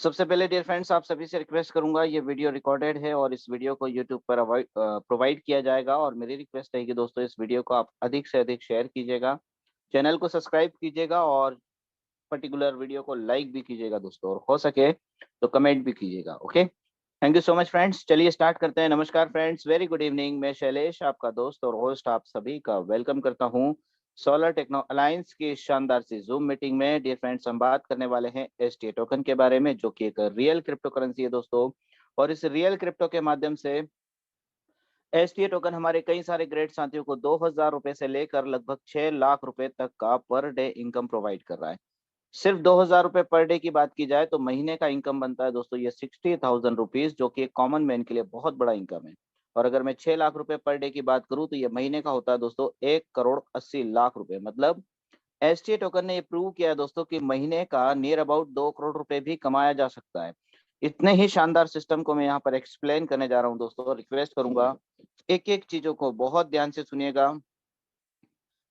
सबसे पहले dear friends, आप सभी से रिक्वेस्ट करूंगा, ये वीडियो रिकॉर्डेड है और इस वीडियो को यूट्यूब पर प्रोवाइड किया जाएगा। और मेरी रिक्वेस्ट है कि दोस्तों इस वीडियो को आप अधिक से अधिक शेयर कीजिएगा, चैनल को सब्सक्राइब कीजिएगा और पर्टिकुलर वीडियो को लाइक भी कीजिएगा दोस्तों, और हो सके तो कमेंट भी कीजिएगा। Okay, thank you so much friends. चलिए स्टार्ट करते हैं। नमस्कार फ्रेंड्स, वेरी गुड इवनिंग। मैं शैलेश, आपका दोस्त और होस्ट, आप सभी का वेलकम करता हूं सोलर टेक्नो अलायंस की शानदार सी जूम मीटिंग में। डियर फ्रेंड्स, हम बात करने वाले हैं एसटी टोकन के बारे में, जो कि एक रियल क्रिप्टो करेंसी है दोस्तों। और इस रियल क्रिप्टो के माध्यम से एसटी टोकन हमारे कई सारे ग्रेट साथियों को 2000 रुपए से लेकर लगभग 6 लाख रुपए तक का पर डे इनकम प्रोवाइड कर रहा है। सिर्फ 2000 रुपए पर डे की बात की जाए तो महीने का इनकम बनता है दोस्तों ये 60,000 रुपीज, जो कि एक कॉमन मैन के लिए बहुत बड़ा इनकम है। और अगर मैं 6 लाख रुपए पर डे की बात करूं तो ये महीने का होता है दोस्तों 1 करोड़ 80 लाख रुपए। मतलब एसटी टोकन ने ये प्रूव किया है दोस्तों कि महीने का नियर अबाउट 2 करोड़ रुपए भी कमाया जा सकता है। इतने ही शानदार सिस्टम को मैं यहाँ पर एक्सप्लेन करने जा रहा हूँ दोस्तों। रिक्वेस्ट करूंगा एक एक चीजों को बहुत ध्यान से सुनिएगा,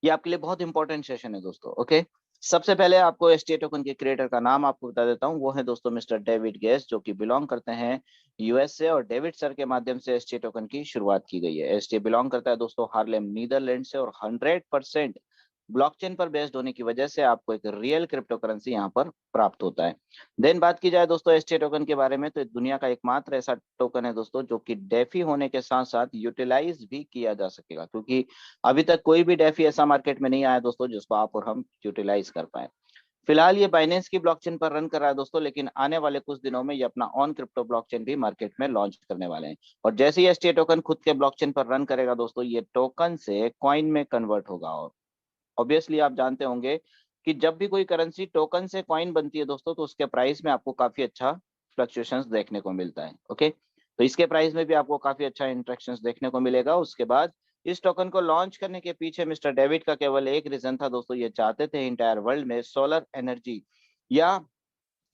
ये आपके लिए बहुत इंपॉर्टेंट सेशन है दोस्तों। ओके, सबसे पहले आपको एसटी टोकन के क्रिएटर का नाम आपको बता देता हूँ। वो है दोस्तों मिस्टर डेविड गेट्स, जो कि बिलोंग करते हैं यूएस से। और डेविड सर के माध्यम से एसटी टोकन की शुरुआत की गई है। एसटी बिलोंग करता है दोस्तों हार्लेम नीदरलैंड से, और 100% ब्लॉकचेन पर बेस्ड होने की वजह से आपको एक रियल क्रिप्टो करेंसी यहाँ पर प्राप्त होता है। देन बात की जाए दोस्तों एसटी टोकन के बारे में, तो दुनिया का एकमात्र ऐसा टोकन है दोस्तों जो कि डेफी होने के साथ साथ यूटिलाइज भी किया जा सकेगा, क्योंकि अभी तक कोई भी डेफी ऐसा मार्केट में नहीं आया दोस्तों जिसको आप और हम यूटिलाइज कर पाए। फिलहाल ये बाइनेंस की ब्लॉकचेन पर रन कर रहा है दोस्तों, लेकिन आने वाले कुछ दिनों में ये अपना ऑन क्रिप्टो ब्लॉकचेन भी मार्केट में लॉन्च करने वाले हैं। और जैसे ही एसटी टोकन खुद के ब्लॉकचेन पर रन करेगा दोस्तों, ये टोकन से कॉइन में कन्वर्ट होगा। और ऑब्वियसली आप जानते होंगे कि जब भी कोई करेंसी टोकन से कॉइन बनती है दोस्तों, तो उसके प्राइस में आपको काफी अच्छा फ्लक्चुएशंस देखने को मिलता है। ओके, तो इसके प्राइस में भी आपको काफी अच्छा इंट्रैक्शंस देखने को मिलेगा। उसके बाद इस टोकन को लॉन्च करने के पीछे मिस्टर डेविड का केवल एक रीजन था दोस्तों, ये चाहते थे इंटायर वर्ल्ड में सोलर एनर्जी या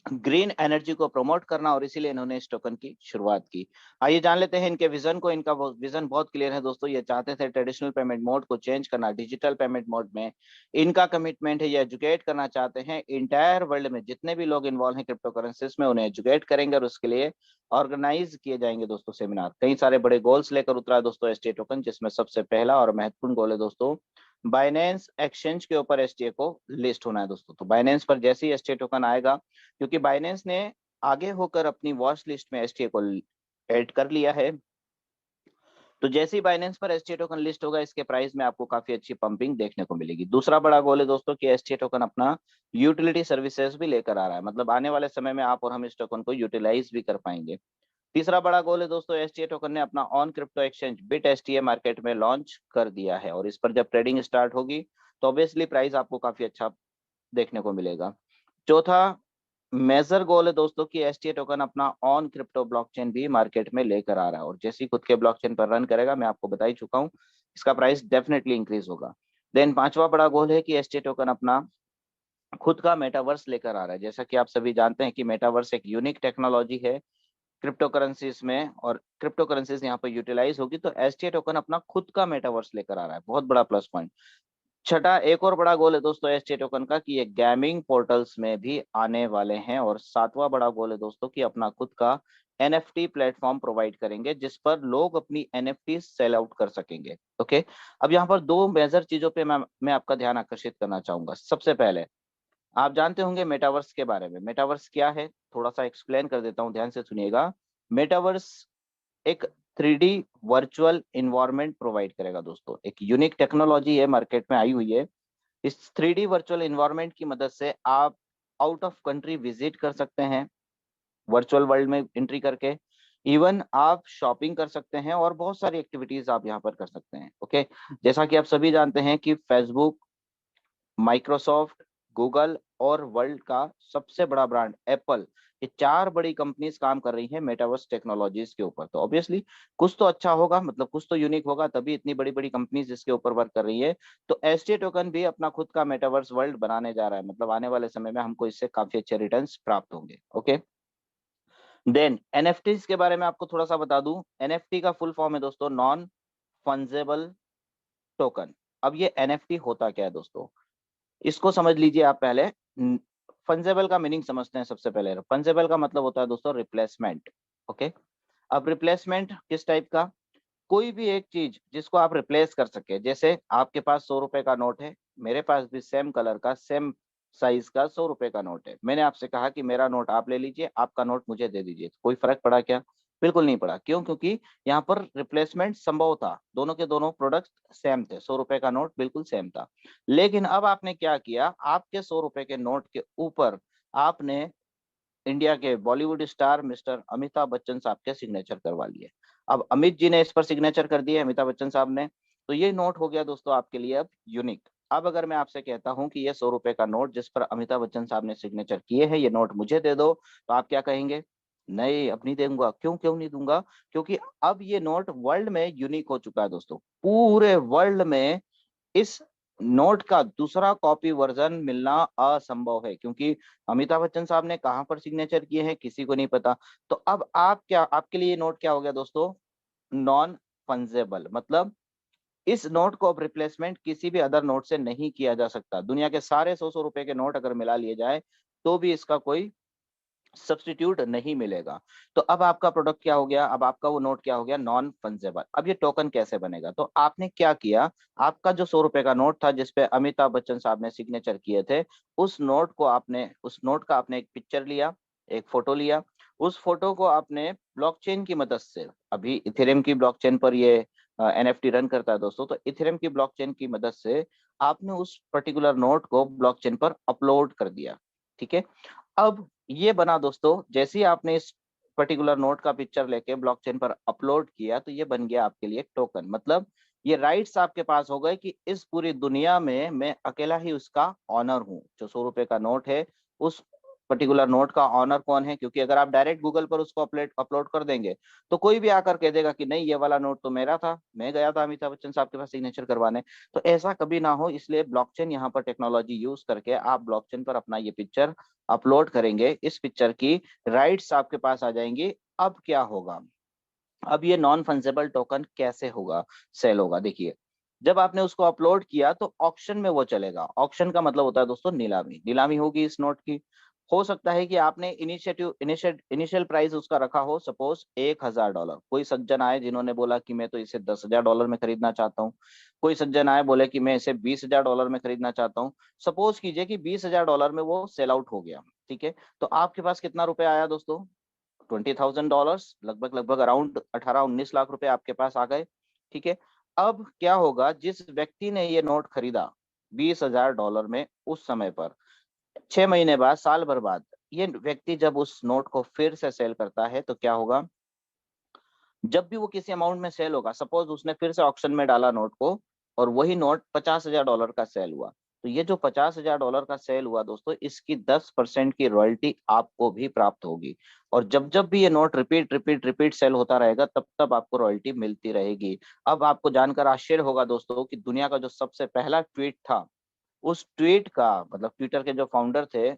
ग्रीन एनर्जी को प्रमोट करना, और इसीलिए इन्होंने इस टोकन की शुरुआत की। आइए जान लेते हैं इनके विजन को। इनका विजन बहुत क्लियर है दोस्तों। ये चाहते थे ट्रेडिशनल पेमेंट मोड को चेंज करना डिजिटल पेमेंट मोड में। इनका कमिटमेंट है, ये एजुकेट करना चाहते हैं इंटायर वर्ल्ड में जितने भी लोग इन्वॉल्व हैं क्रिप्टो करेंसीज में, उन्हें एजुकेट करेंगे और उसके लिए ऑर्गेनाइज किए जाएंगे दोस्तों सेमिनार। कई सारे बड़े गोल्स लेकर उतरा है दोस्तों एसटी टोकन, जिसमें सबसे पहला और महत्वपूर्ण गोल है दोस्तों बाइनेंस एक्सचेंज के ऊपर एसटीए को लिस्ट होना है दोस्तों। तो बाइनेंस पर जैसे ही एसटीए टोकन आएगा, क्योंकि बाइनेंस ने आगे होकर अपनी वॉच लिस्ट में एसटीए को ऐड कर लिया है, तो जैसे ही बाइनेंस पर एसटीए टोकन लिस्ट होगा, इसके प्राइस में आपको काफी अच्छी पंपिंग देखने को मिलेगी। दूसरा बड़ा गोल है दोस्तों कि एसटीए टोकन अपना यूटिलिटी सर्विसेज भी लेकर आ रहा है, मतलब आने वाले समय में आप और हम इस टोकन को यूटिलाइज भी कर पाएंगे। तीसरा बड़ा गोल है दोस्तों, एसटीए टोकन ने अपना on crypto exchange bit STA market में लॉन्च कर दिया है, और इस पर जब ट्रेडिंग स्टार्ट होगी तो ऑब्वियसली प्राइस आपको काफी अच्छा देखने को मिलेगा। चौथा मेजर गोल है दोस्तों कि एसटीए टोकन अपना ऑन क्रिप्टो ब्लॉकचेन भी मार्केट में लेकर आ रहा है, और जैसे ही खुद के ब्लॉकचेन पर रन करेगा, मैं आपको बता ही चुका हूं, इसका प्राइस डेफिनेटली इंक्रीज होगा। देन पांचवा बड़ा गोल है कि एसटीए टोकन अपना खुद का मेटावर्स लेकर आ रहा है। जैसा कि आप सभी जानते हैं कि मेटावर्स एक यूनिक टेक्नोलॉजी है क्रिप्टो करेंसीज में, और क्रिप्टो करेंसीज यहाँ पर यूटिलाइज होगी, तो एसटीए टोकन अपना खुद का मेटावर्स लेकर आ रहा है, बहुत बड़ा प्लस पॉइंट। छठा एक और बड़ा गोल है दोस्तों एसटी टोकन का कि ये गेमिंग पोर्टल्स में भी आने वाले हैं। और सातवां बड़ा गोल है दोस्तों कि अपना खुद का एनएफटी प्लेटफॉर्म प्रोवाइड करेंगे, जिस पर लोग अपनी एनएफटी सेल आउट कर सकेंगे। ओके, अब यहाँ पर दो मेजर चीजों पे मैं आपका ध्यान आकर्षित करना चाहूंगा। सबसे पहले आप जानते होंगे मेटावर्स के बारे में। मेटावर्स क्या है, थोड़ा सा एक्सप्लेन कर देता हूँ, ध्यान से सुनिएगा। मेटावर्स एक 3D वर्चुअल इन्वायरमेंट प्रोवाइड करेगा दोस्तों। एक यूनिक टेक्नोलॉजी है, मार्केट में आई हुई है। इस 3D वर्चुअल इन्वायरमेंट की मदद से आप आउट ऑफ कंट्री विजिट कर सकते हैं, वर्चुअल वर्ल्ड में एंट्री करके। इवन आप शॉपिंग कर सकते हैं और बहुत सारी एक्टिविटीज आप यहाँ पर कर सकते हैं। ओके, जैसा कि आप सभी जानते हैं कि फेसबुक, माइक्रोसॉफ्ट, गूगल और वर्ल्ड का सबसे बड़ा ब्रांड एप्पल, ये चार बड़ी कंपनीज काम कर रही हैं मेटावर्स टेक्नोलॉजीज के ऊपर। तो ऑब्वियसली कुछ तो अच्छा होगा, मतलब कुछ तो यूनिक होगा, तभी इतनी बड़ी बड़ी कंपनीज इसके ऊपर वर्क कर रही है। तो एसटी टोकन भी अपना खुद का मेटावर्स वर्ल्ड बनाने जा रहा है, मतलब आने वाले समय में हमको इससे काफी अच्छे रिटर्न्स प्राप्त होंगे। ओके, देन एनएफटीज के बारे में आपको थोड़ा सा बता दूं। एनएफटी का फुल फॉर्म है दोस्तों नॉन फंजेबल टोकन। अब ये एनएफटी होता क्या है दोस्तों, इसको समझ लीजिए आप पहले। फंजेबल का मीनिंग समझते हैं सबसे पहले। फंजेबल का मतलब होता है दोस्तों रिप्लेसमेंट। ओके, अब रिप्लेसमेंट किस टाइप का, कोई भी एक चीज जिसको आप रिप्लेस कर सके। जैसे आपके पास 100 रुपए का नोट है, मेरे पास भी सेम कलर का सेम साइज का 100 रुपए का नोट है। मैंने आपसे कहा कि मेरा नोट आप ले लीजिए, आपका नोट मुझे दे दीजिए, कोई फर्क पड़ा क्या? बिल्कुल नहीं पड़ा। क्यों? क्योंकि यहाँ पर रिप्लेसमेंट संभव था, दोनों के दोनों प्रोडक्ट सेम थे, 100 रुपए का नोट बिल्कुल सेम था। लेकिन अब आपने क्या किया, आपके 100 रुपए के नोट के ऊपर आपने इंडिया के बॉलीवुड स्टार मिस्टर अमिताभ बच्चन साहब के सिग्नेचर करवा लिए। अब अमित जी ने इस पर सिग्नेचर कर दिए, अमिताभ बच्चन साहब ने, तो ये नोट हो गया दोस्तों आपके लिए अब यूनिक। अब अगर मैं आपसे कहता हूं कि ये 100 रुपए का नोट जिस पर अमिताभ बच्चन साहब ने सिग्नेचर किए हैं, ये नोट मुझे दे दो, तो आप क्या कहेंगे? नहीं, अब नहीं दूंगा। क्यों क्यों नहीं दूंगा? क्योंकि अब ये नोट वर्ल्ड में यूनिक हो चुका है दोस्तों। पूरे वर्ल्ड में इस नोट का दूसरा कॉपी वर्जन मिलना असंभव है, क्योंकि अमिताभ बच्चन साहब ने कहां पर सिग्नेचर किए हैं किसी को नहीं पता। तो अब आप क्या, आपके लिए नोट क्या हो गया दोस्तों? Non fungible. मतलब इस नोट को अब रिप्लेसमेंट किसी भी अदर नोट से नहीं किया जा सकता। दुनिया के सारे 100 100 रुपए के नोट अगर मिला लिए जाए तो भी इसका कोई सब्स्टिट्यूट नहीं मिलेगा। तो अब आपका प्रोडक्ट क्या हो गया, अब आपका वो नोट क्या हो गया? Non fungible. अब ये टोकन कैसे बनेगा? तो आपने क्या किया, आपका जो 100 रुपए का नोट था जिसपे अमिताभ बच्चन साहब ने सिग्नेचर किए थे, उस नोट का आपने एक पिक्चर लिया, एक फोटो लिया। उस फोटो को आपने ब्लॉकचेन की मदद से, अभी इथेरियम की ब्लॉकचेन पर ये एनएफटी रन करता है दोस्तों, तो इथेरियम की ब्लॉकचेन की मदद से आपने उस पर्टिकुलर नोट को ब्लॉकचेन पर अपलोड कर दिया। ठीक है, अब ये बना दोस्तों, जैसे ही आपने इस पर्टिकुलर नोट का पिक्चर लेके ब्लॉकचेन पर अपलोड किया, तो ये बन गया आपके लिए टोकन। मतलब ये राइट्स आपके पास हो गए कि इस पूरी दुनिया में मैं अकेला ही उसका ऑनर हूँ। जो 100 रुपए का नोट है, उस पर्टिकुलर नोट का ऑनर कौन है? क्योंकि अगर आप डायरेक्ट गूगल पर उसको अपलोड कर देंगे तो कोई भी आकर कह देगा कि नहीं, ये वाला नोट तो मेरा था, मैं गया था अमिताभ बच्चन साहब के पास सिग्नेचर करवाने। तो ऐसा कभी ना हो, इसलिए ब्लॉकचेन यहाँ पर टेक्नोलॉजी यूज करके आप ब्लॉकचेन पर अपना ये पिक्चर अपलोड करेंगे, इस पिक्चर की राइट्स आपके पास आ जाएंगी। अब क्या होगा, अब ये नॉन फंजेबल टोकन कैसे होगा, सेल होगा? देखिए, जब आपने उसको अपलोड किया तो ऑक्शन में वो चलेगा। ऑक्शन का मतलब होता है दोस्तों नीलामी। नीलामी होगी इस नोट की। हो सकता है कि आपने इनिशियल प्राइस उसका रखा हो सपोज $1000। कोई सज्जन आए जिन्होंने बोला कि मैं तो इसे $10,000 में खरीदना चाहता हूँ। कोई सज्जन आए बोले कि मैं इसे $20,000 में खरीदना चाहता हूँ। सपोज कीजिए कि $20,000 में वो सेल आउट हो गया। ठीक है, तो आपके पास कितना रुपए आया दोस्तों? $20,000, लगभग लगभग अराउंड 18-19 लाख रुपए आपके पास आ गए। ठीक है, अब क्या होगा, जिस व्यक्ति ने ये नोट खरीदा $20,000 में उस समय पर, 6 महीने बाद, साल भर बाद, ये व्यक्ति जब उस नोट को फिर से सेल करता है तो क्या होगा? जब भी वो किसी अमाउंट में सेल होगा, सपोज उसने फिर से ऑक्शन में डाला नोट को और वही नोट $50,000 का सेल हुआ, तो ये जो $50,000 का सेल हुआ दोस्तों, इसकी 10% की रॉयल्टी आपको भी प्राप्त होगी। और जब जब भी ये note repeat repeat repeat sale होता रहेगा, तब तब आपको रॉयल्टी मिलती रहेगी। अब आपको जानकर आश्चर्य होगा दोस्तों कि दुनिया का जो सबसे पहला ट्वीट था, उस ट्वीट का मतलब ट्विटर के जो फाउंडर थे,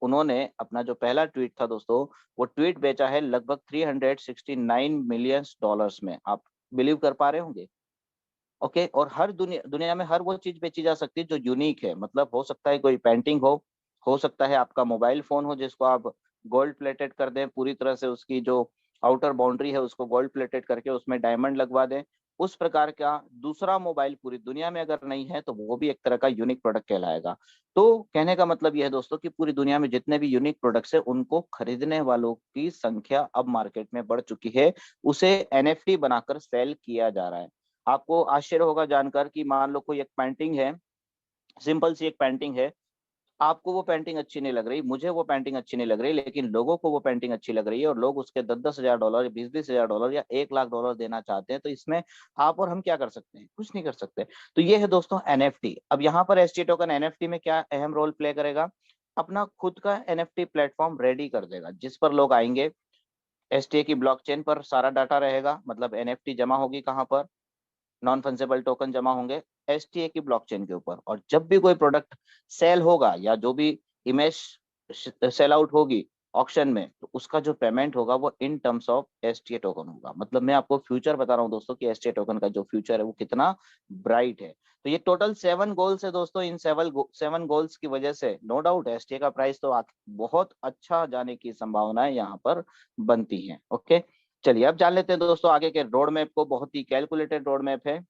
उन्होंने अपना जो पहला ट्वीट था दोस्तों, वो ट्वीट बेचा है लगभग $369 मिलियन में। आप बिलीव कर पा रहे होंगे? ओके, और हर दुनिया दुनिया में हर वो चीज बेची जा सकती है जो यूनिक है। मतलब हो सकता है कोई पेंटिंग हो सकता है आपका मोबाइल फोन हो जिसको आप गोल्ड प्लेटेड कर दें, पूरी तरह से उसकी जो आउटर बाउंड्री है उसको गोल्ड प्लेटेड करके उसमें डायमंड लगवा दें। उस प्रकार का दूसरा मोबाइल पूरी दुनिया में अगर नहीं है तो वो भी एक तरह का यूनिक प्रोडक्ट कहलाएगा। तो कहने का मतलब यह है दोस्तों कि पूरी दुनिया में जितने भी यूनिक प्रोडक्ट्स है उनको खरीदने वालों की संख्या अब मार्केट में बढ़ चुकी है। उसे एनएफटी बनाकर सेल किया जा रहा है। आपको आश्चर्य होगा जानकर कि मान लो कोई एक पेंटिंग है, सिंपल सी एक पेंटिंग है, आपको वो पेंटिंग अच्छी नहीं लग रही, मुझे वो पेंटिंग अच्छी नहीं लग रही, लेकिन लोगों को वो पेंटिंग अच्छी लग रही है और लोग उसके 10-10 हजार डॉलर, 20-20 हजार डॉलर या 1 लाख डॉलर देना चाहते हैं। तो इसमें आप और हम क्या कर सकते हैं? कुछ नहीं कर सकते। तो ये है दोस्तों एनएफटी। अब यहाँ पर एसटी टोकन एनएफटी में क्या अहम रोल प्ले करेगा? अपना खुद का एनएफटी प्लेटफॉर्म रेडी कर देगा जिस पर लोग आएंगे। एसटीए की ब्लॉकचेन पर सारा डाटा रहेगा, मतलब एनएफटी जमा होगी कहाँ पर? नॉन फंजेबल टोकन जमा होंगे एसटीए की ब्लॉकचेन के ऊपर। और जब भी कोई प्रोडक्ट सेल होगा या जो भी इमेज सेल आउट होगी, ऑक्शन में, तो उसका जो पेमेंट होगा वो in terms of STA token होगा। मतलब मैं आपको फ्यूचर बता रहा हूँ दोस्तों कि एसटीए टोकन का जो फ्यूचर है वो कितना ब्राइट है। तो ये टोटल 7 गोल्स है दोस्तों। इन 7 गोल्स की वजह से नो डाउट एसटीए का प्राइस तो बहुत अच्छा जाने की संभावनाएं यहाँ पर बनती हैं। ओके, चलिए अब जान लेते हैं दोस्तों आगे के रोड मैप को। बहुत ही कैलकुलेटेड रोड मैप है।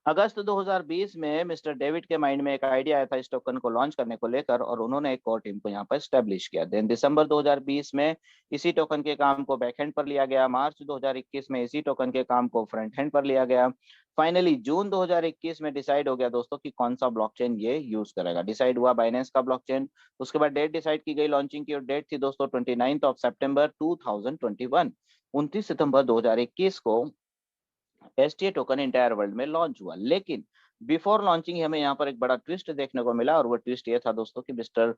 अगस्त 2020 में मिस्टर डेविड के माइंड में एक आइडिया आया था इस टोकन को लॉन्च करने को लेकर, और उन्होंने एक कोर टीम को यहाँ पर स्टैब्लिश किया। देन दिसंबर 2020 में इसी टोकन के काम को बैकएंड पर लिया गया। मार्च 2021 में इसी टोकन के काम को फ्रंट हैंड पर लिया गया। फाइनली जून 2021 में डिसाइड हो गया दोस्तों कि कौन सा ब्लॉकचेन ये यूज करेगा। डिसाइड हुआ बाइनेंस का ब्लॉकचेन। उसके बाद डेट डिसाइड की गई। लॉन्चिंग की डेट थी दोस्तों 29 सितंबर 2021। 29 सितंबर 2021 को एसटीए टोकन इंटायर वर्ल्ड में लॉन्च हुआ। लेकिन बिफोर लॉन्चिंग हमें यहाँ पर एक बड़ा ट्विस्ट देखने को मिला, और वो ट्विस्ट ये था दोस्तों कि मिस्टर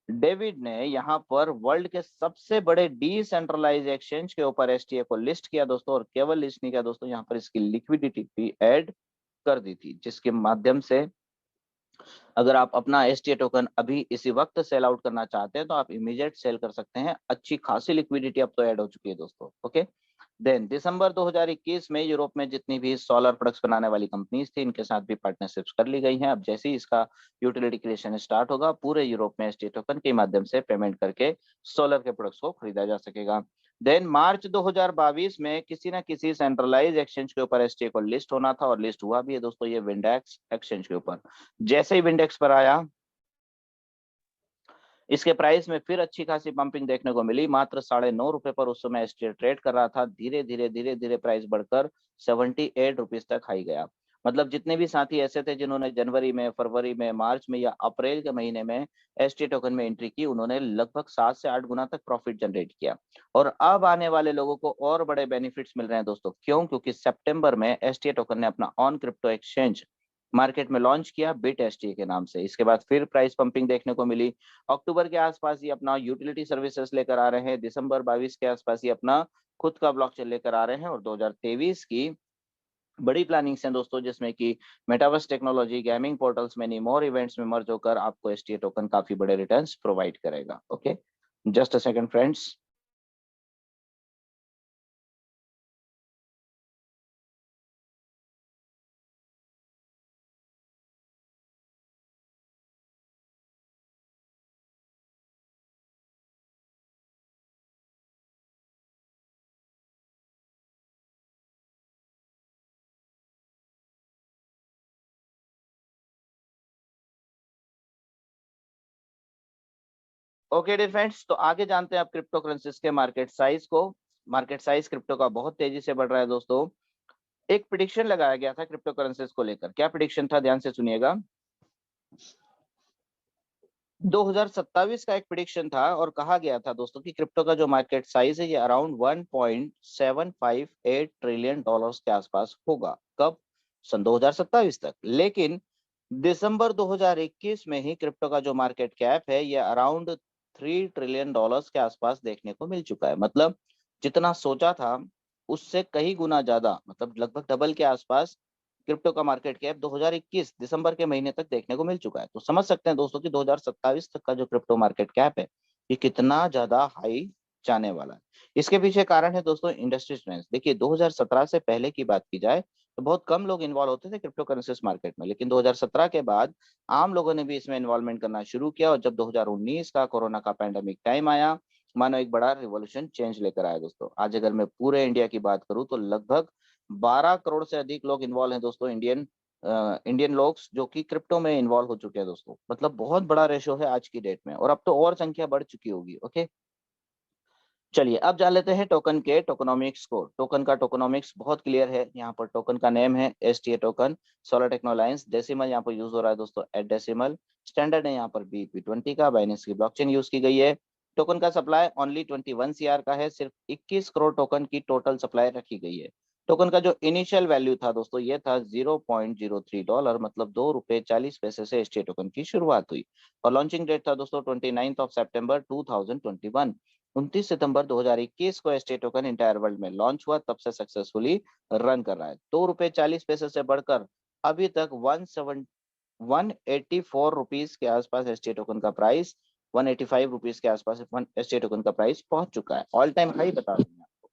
डेविड ने यहाँ पर वर्ल्ड के सबसे बड़े डिसेंट्रलाइज एक्सचेंज के ऊपर एसटीए को लिस्ट किया दोस्तों। और केवल लिस्ट नहीं किया दोस्तों, यहाँ पर इसकी लिक्विडिटी भी ऐड कर दी थी, जिसके माध्यम से अगर आप अपना एसटीए टोकन अभी इसी वक्त सेल आउट करना चाहते हैं तो आप इमीडिएट सेल कर सकते हैं। अच्छी खासी लिक्विडिटी अब तो ऐड हो चुकी है दोस्तों। ओके, देन दिसंबर 2021 में यूरोप में जितनी भी सोलर प्रोडक्ट्स बनाने वाली कंपनीज थी, इनके साथ भी पार्टनरशिप्स कर ली गई हैं। अब जैसे ही इसका यूटिलिटी क्रिएशन स्टार्ट होगा, पूरे यूरोप में एसटीए टोकन के माध्यम से पेमेंट करके सोलर के प्रोडक्ट्स को खरीदा जा सकेगा। देन मार्च 2022 में किसी न किसी सेंट्रलाइज एक्सचेंज के ऊपर एसटीए को लिस्ट होना था, और लिस्ट हुआ भी है दोस्तों ये विंडेक्स एक्सचेंज के ऊपर। जैसे ही विंडेक्स पर आया, इसके प्राइस में फिर अच्छी खासी पंपिंग देखने को मिली। मात्र ₹9.5 पर उस समय एसटीए ट्रेड कर रहा था। धीरे धीरे प्राइस बढ़कर 78 रुपीज तक हाई गया। मतलब जितने भी साथी ऐसे थे जिन्होंने जनवरी में, फरवरी में, मार्च में या अप्रैल के महीने में एसटीए टोकन में एंट्री की, उन्होंने लगभग 7 से 8 गुना तक प्रॉफिट जनरेट किया। और अब आने वाले लोगों को और बड़े बेनिफिट्स मिल रहे हैं दोस्तों। क्यों? क्योंकि सितंबर में एसटीए टोकन ने अपना ऑन क्रिप्टो एक्सचेंज मार्केट में लॉन्च किया बिट एसटीए के नाम से। इसके बाद फिर प्राइस पंपिंग देखने को मिली। अक्टूबर के आसपास ये अपना यूटिलिटी सर्विसेज लेकर आ रहे हैं। दिसंबर 22 के आसपास ये अपना खुद का ब्लॉकचेन लेकर आ रहे हैं। और 2023 की बड़ी प्लानिंग्स हैं दोस्तों, जिसमें कि metaverse technology, gaming portals, many more events में मर्ज होकर आपको एसटीए टोकन काफी बड़े रिटर्न्स प्रोवाइड करेगा। Okay, just a second friends. Okay dear friends, तो आगे जानते हैं आप क्रिप्टो करेंसीज के मार्केट साइज को। मार्केट साइज क्रिप्टो का बहुत तेजी से बढ़ रहा है दोस्तों। एक प्रिडिक्शन लगाया गया था क्रिप्टो करेंसीज को लेकर। क्या प्रिडिक्शन था? ध्यान से सुनिएगा। 2027 का एक प्रिडिक्शन था, और कहा गया था दोस्तों कि क्रिप्टो का जो मार्केट साइज है ये अराउंड 1.758 ट्रिलियन डॉलर्स के आसपास होगा। कब? सन 2027 तक। लेकिन दिसंबर 2021 में ही क्रिप्टो का जो मार्केट कैप है ये अराउंड 3 ट्रिलियन डॉलर्स के आसपास देखने को मिल चुका है। मतलब जितना सोचा था उससे कई गुना ज्यादा, मतलब लगभग डबल के आसपास क्रिप्टो का मार्केट कैप 2021 दिसंबर के महीने तक देखने को मिल चुका है। तो समझ सकते हैं दोस्तों कि 2027 तक का जो क्रिप्टो मार्केट कैप है ये कितना ज्यादा हाई जाने वाला है। इसके पीछे कारण है दोस्तों इंडस्ट्री ट्रेंड्स। देखिए 2017 से पहले की बात की जाए तो बहुत कम लोग इन्वॉल्व होते थे क्रिप्टो करेंसीज मार्केट में, लेकिन 2017 के बाद आम लोगों ने भी इसमें इन्वॉल्वमेंट करना शुरू किया। और जब 2019 का कोरोना का पैंडेमिक टाइम आया, मानो एक बड़ा रिवॉल्यूशन चेंज लेकर आया दोस्तों। आज अगर मैं पूरे इंडिया की बात करूं तो लगभग 12 करोड़ से अधिक लोग इन्वॉल्व हैं दोस्तों। इंडियन लोग जो कि क्रिप्टो में इन्वॉल्व हो चुके हैं दोस्तों। मतलब बहुत बड़ा रेशो है आज की डेट में, और अब तो और संख्या बढ़ चुकी होगी। ओके, चलिए अब जान लेते हैं टोकन के टोकनोमिक्स को। टोकन का टोकनोमिक्स बहुत क्लियर है। यहाँ पर टोकन का नेम है एसटीए टोकन, सोलर टेक्नोलाइंस। डेसिमल यहाँ पर यूज हो रहा है दोस्तों एट डेसिमल। स्टैंडर्ड है यहाँ पर BEP20 का। बाइनेंस की ब्लॉकचेन यूज की गई है। टोकन का सप्लाई ओनली 21 CR का है। सिर्फ 21 करोड़ टोकन की टोटल सप्लाई रखी गई है। टोकन का जो इनिशियल वैल्यू था दोस्तों ये था $0.03, मतलब ₹2.40 से एसटीए टोकन की शुरुआत हुई। और लॉन्चिंग डेट था दोस्तों 29 सितंबर 2021। 29 सितंबर 2021 को एसटीए टोकन इंटायर वर्ल्ड में लॉन्च हुआ। तब से सक्सेसफुली रन कर रहा है। ₹2.40 से बढ़कर अभी तक 184 रुपीज के आसपास एसटीए टोकन का प्राइस 185 रुपीज के आसपास STA टोकन का प्राइस पहुंच चुका है, ऑल टाइम हाई बता रहे हैं आपको।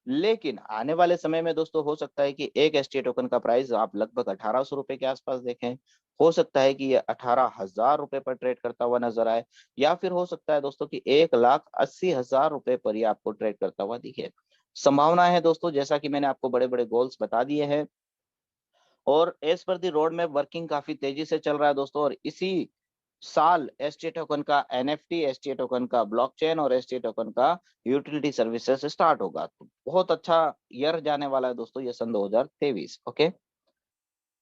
लेकिन आने वाले समय में दोस्तों हो सकता है कि एक STA टोकन का प्राइस आप लगभग 1800 रुपए के आसपास देखें, हो सकता है कि ये 18,000 रुपए पर ट्रेड करता हुआ नजर आए, या फिर हो सकता है दोस्तों कि 1,80,000 रुपए पर ही आपको ट्रेड करता हुआ दिखे। संभावना है दोस्तों, जैसा कि मैंने आपको बड़े बड़े गोल्स बता दिए हैं, और एज पर दी रोड मैप वर्किंग काफी तेजी से चल रहा है दोस्तों। और इसी साल STA टोकन का NFT, STA टोकन का ब्लॉकचेन और STA टोकन का यूटिलिटी सर्विसेज स्टार्ट होगा। तो बहुत अच्छा ईयर जाने वाला है दोस्तों ये सन 2023। Okay,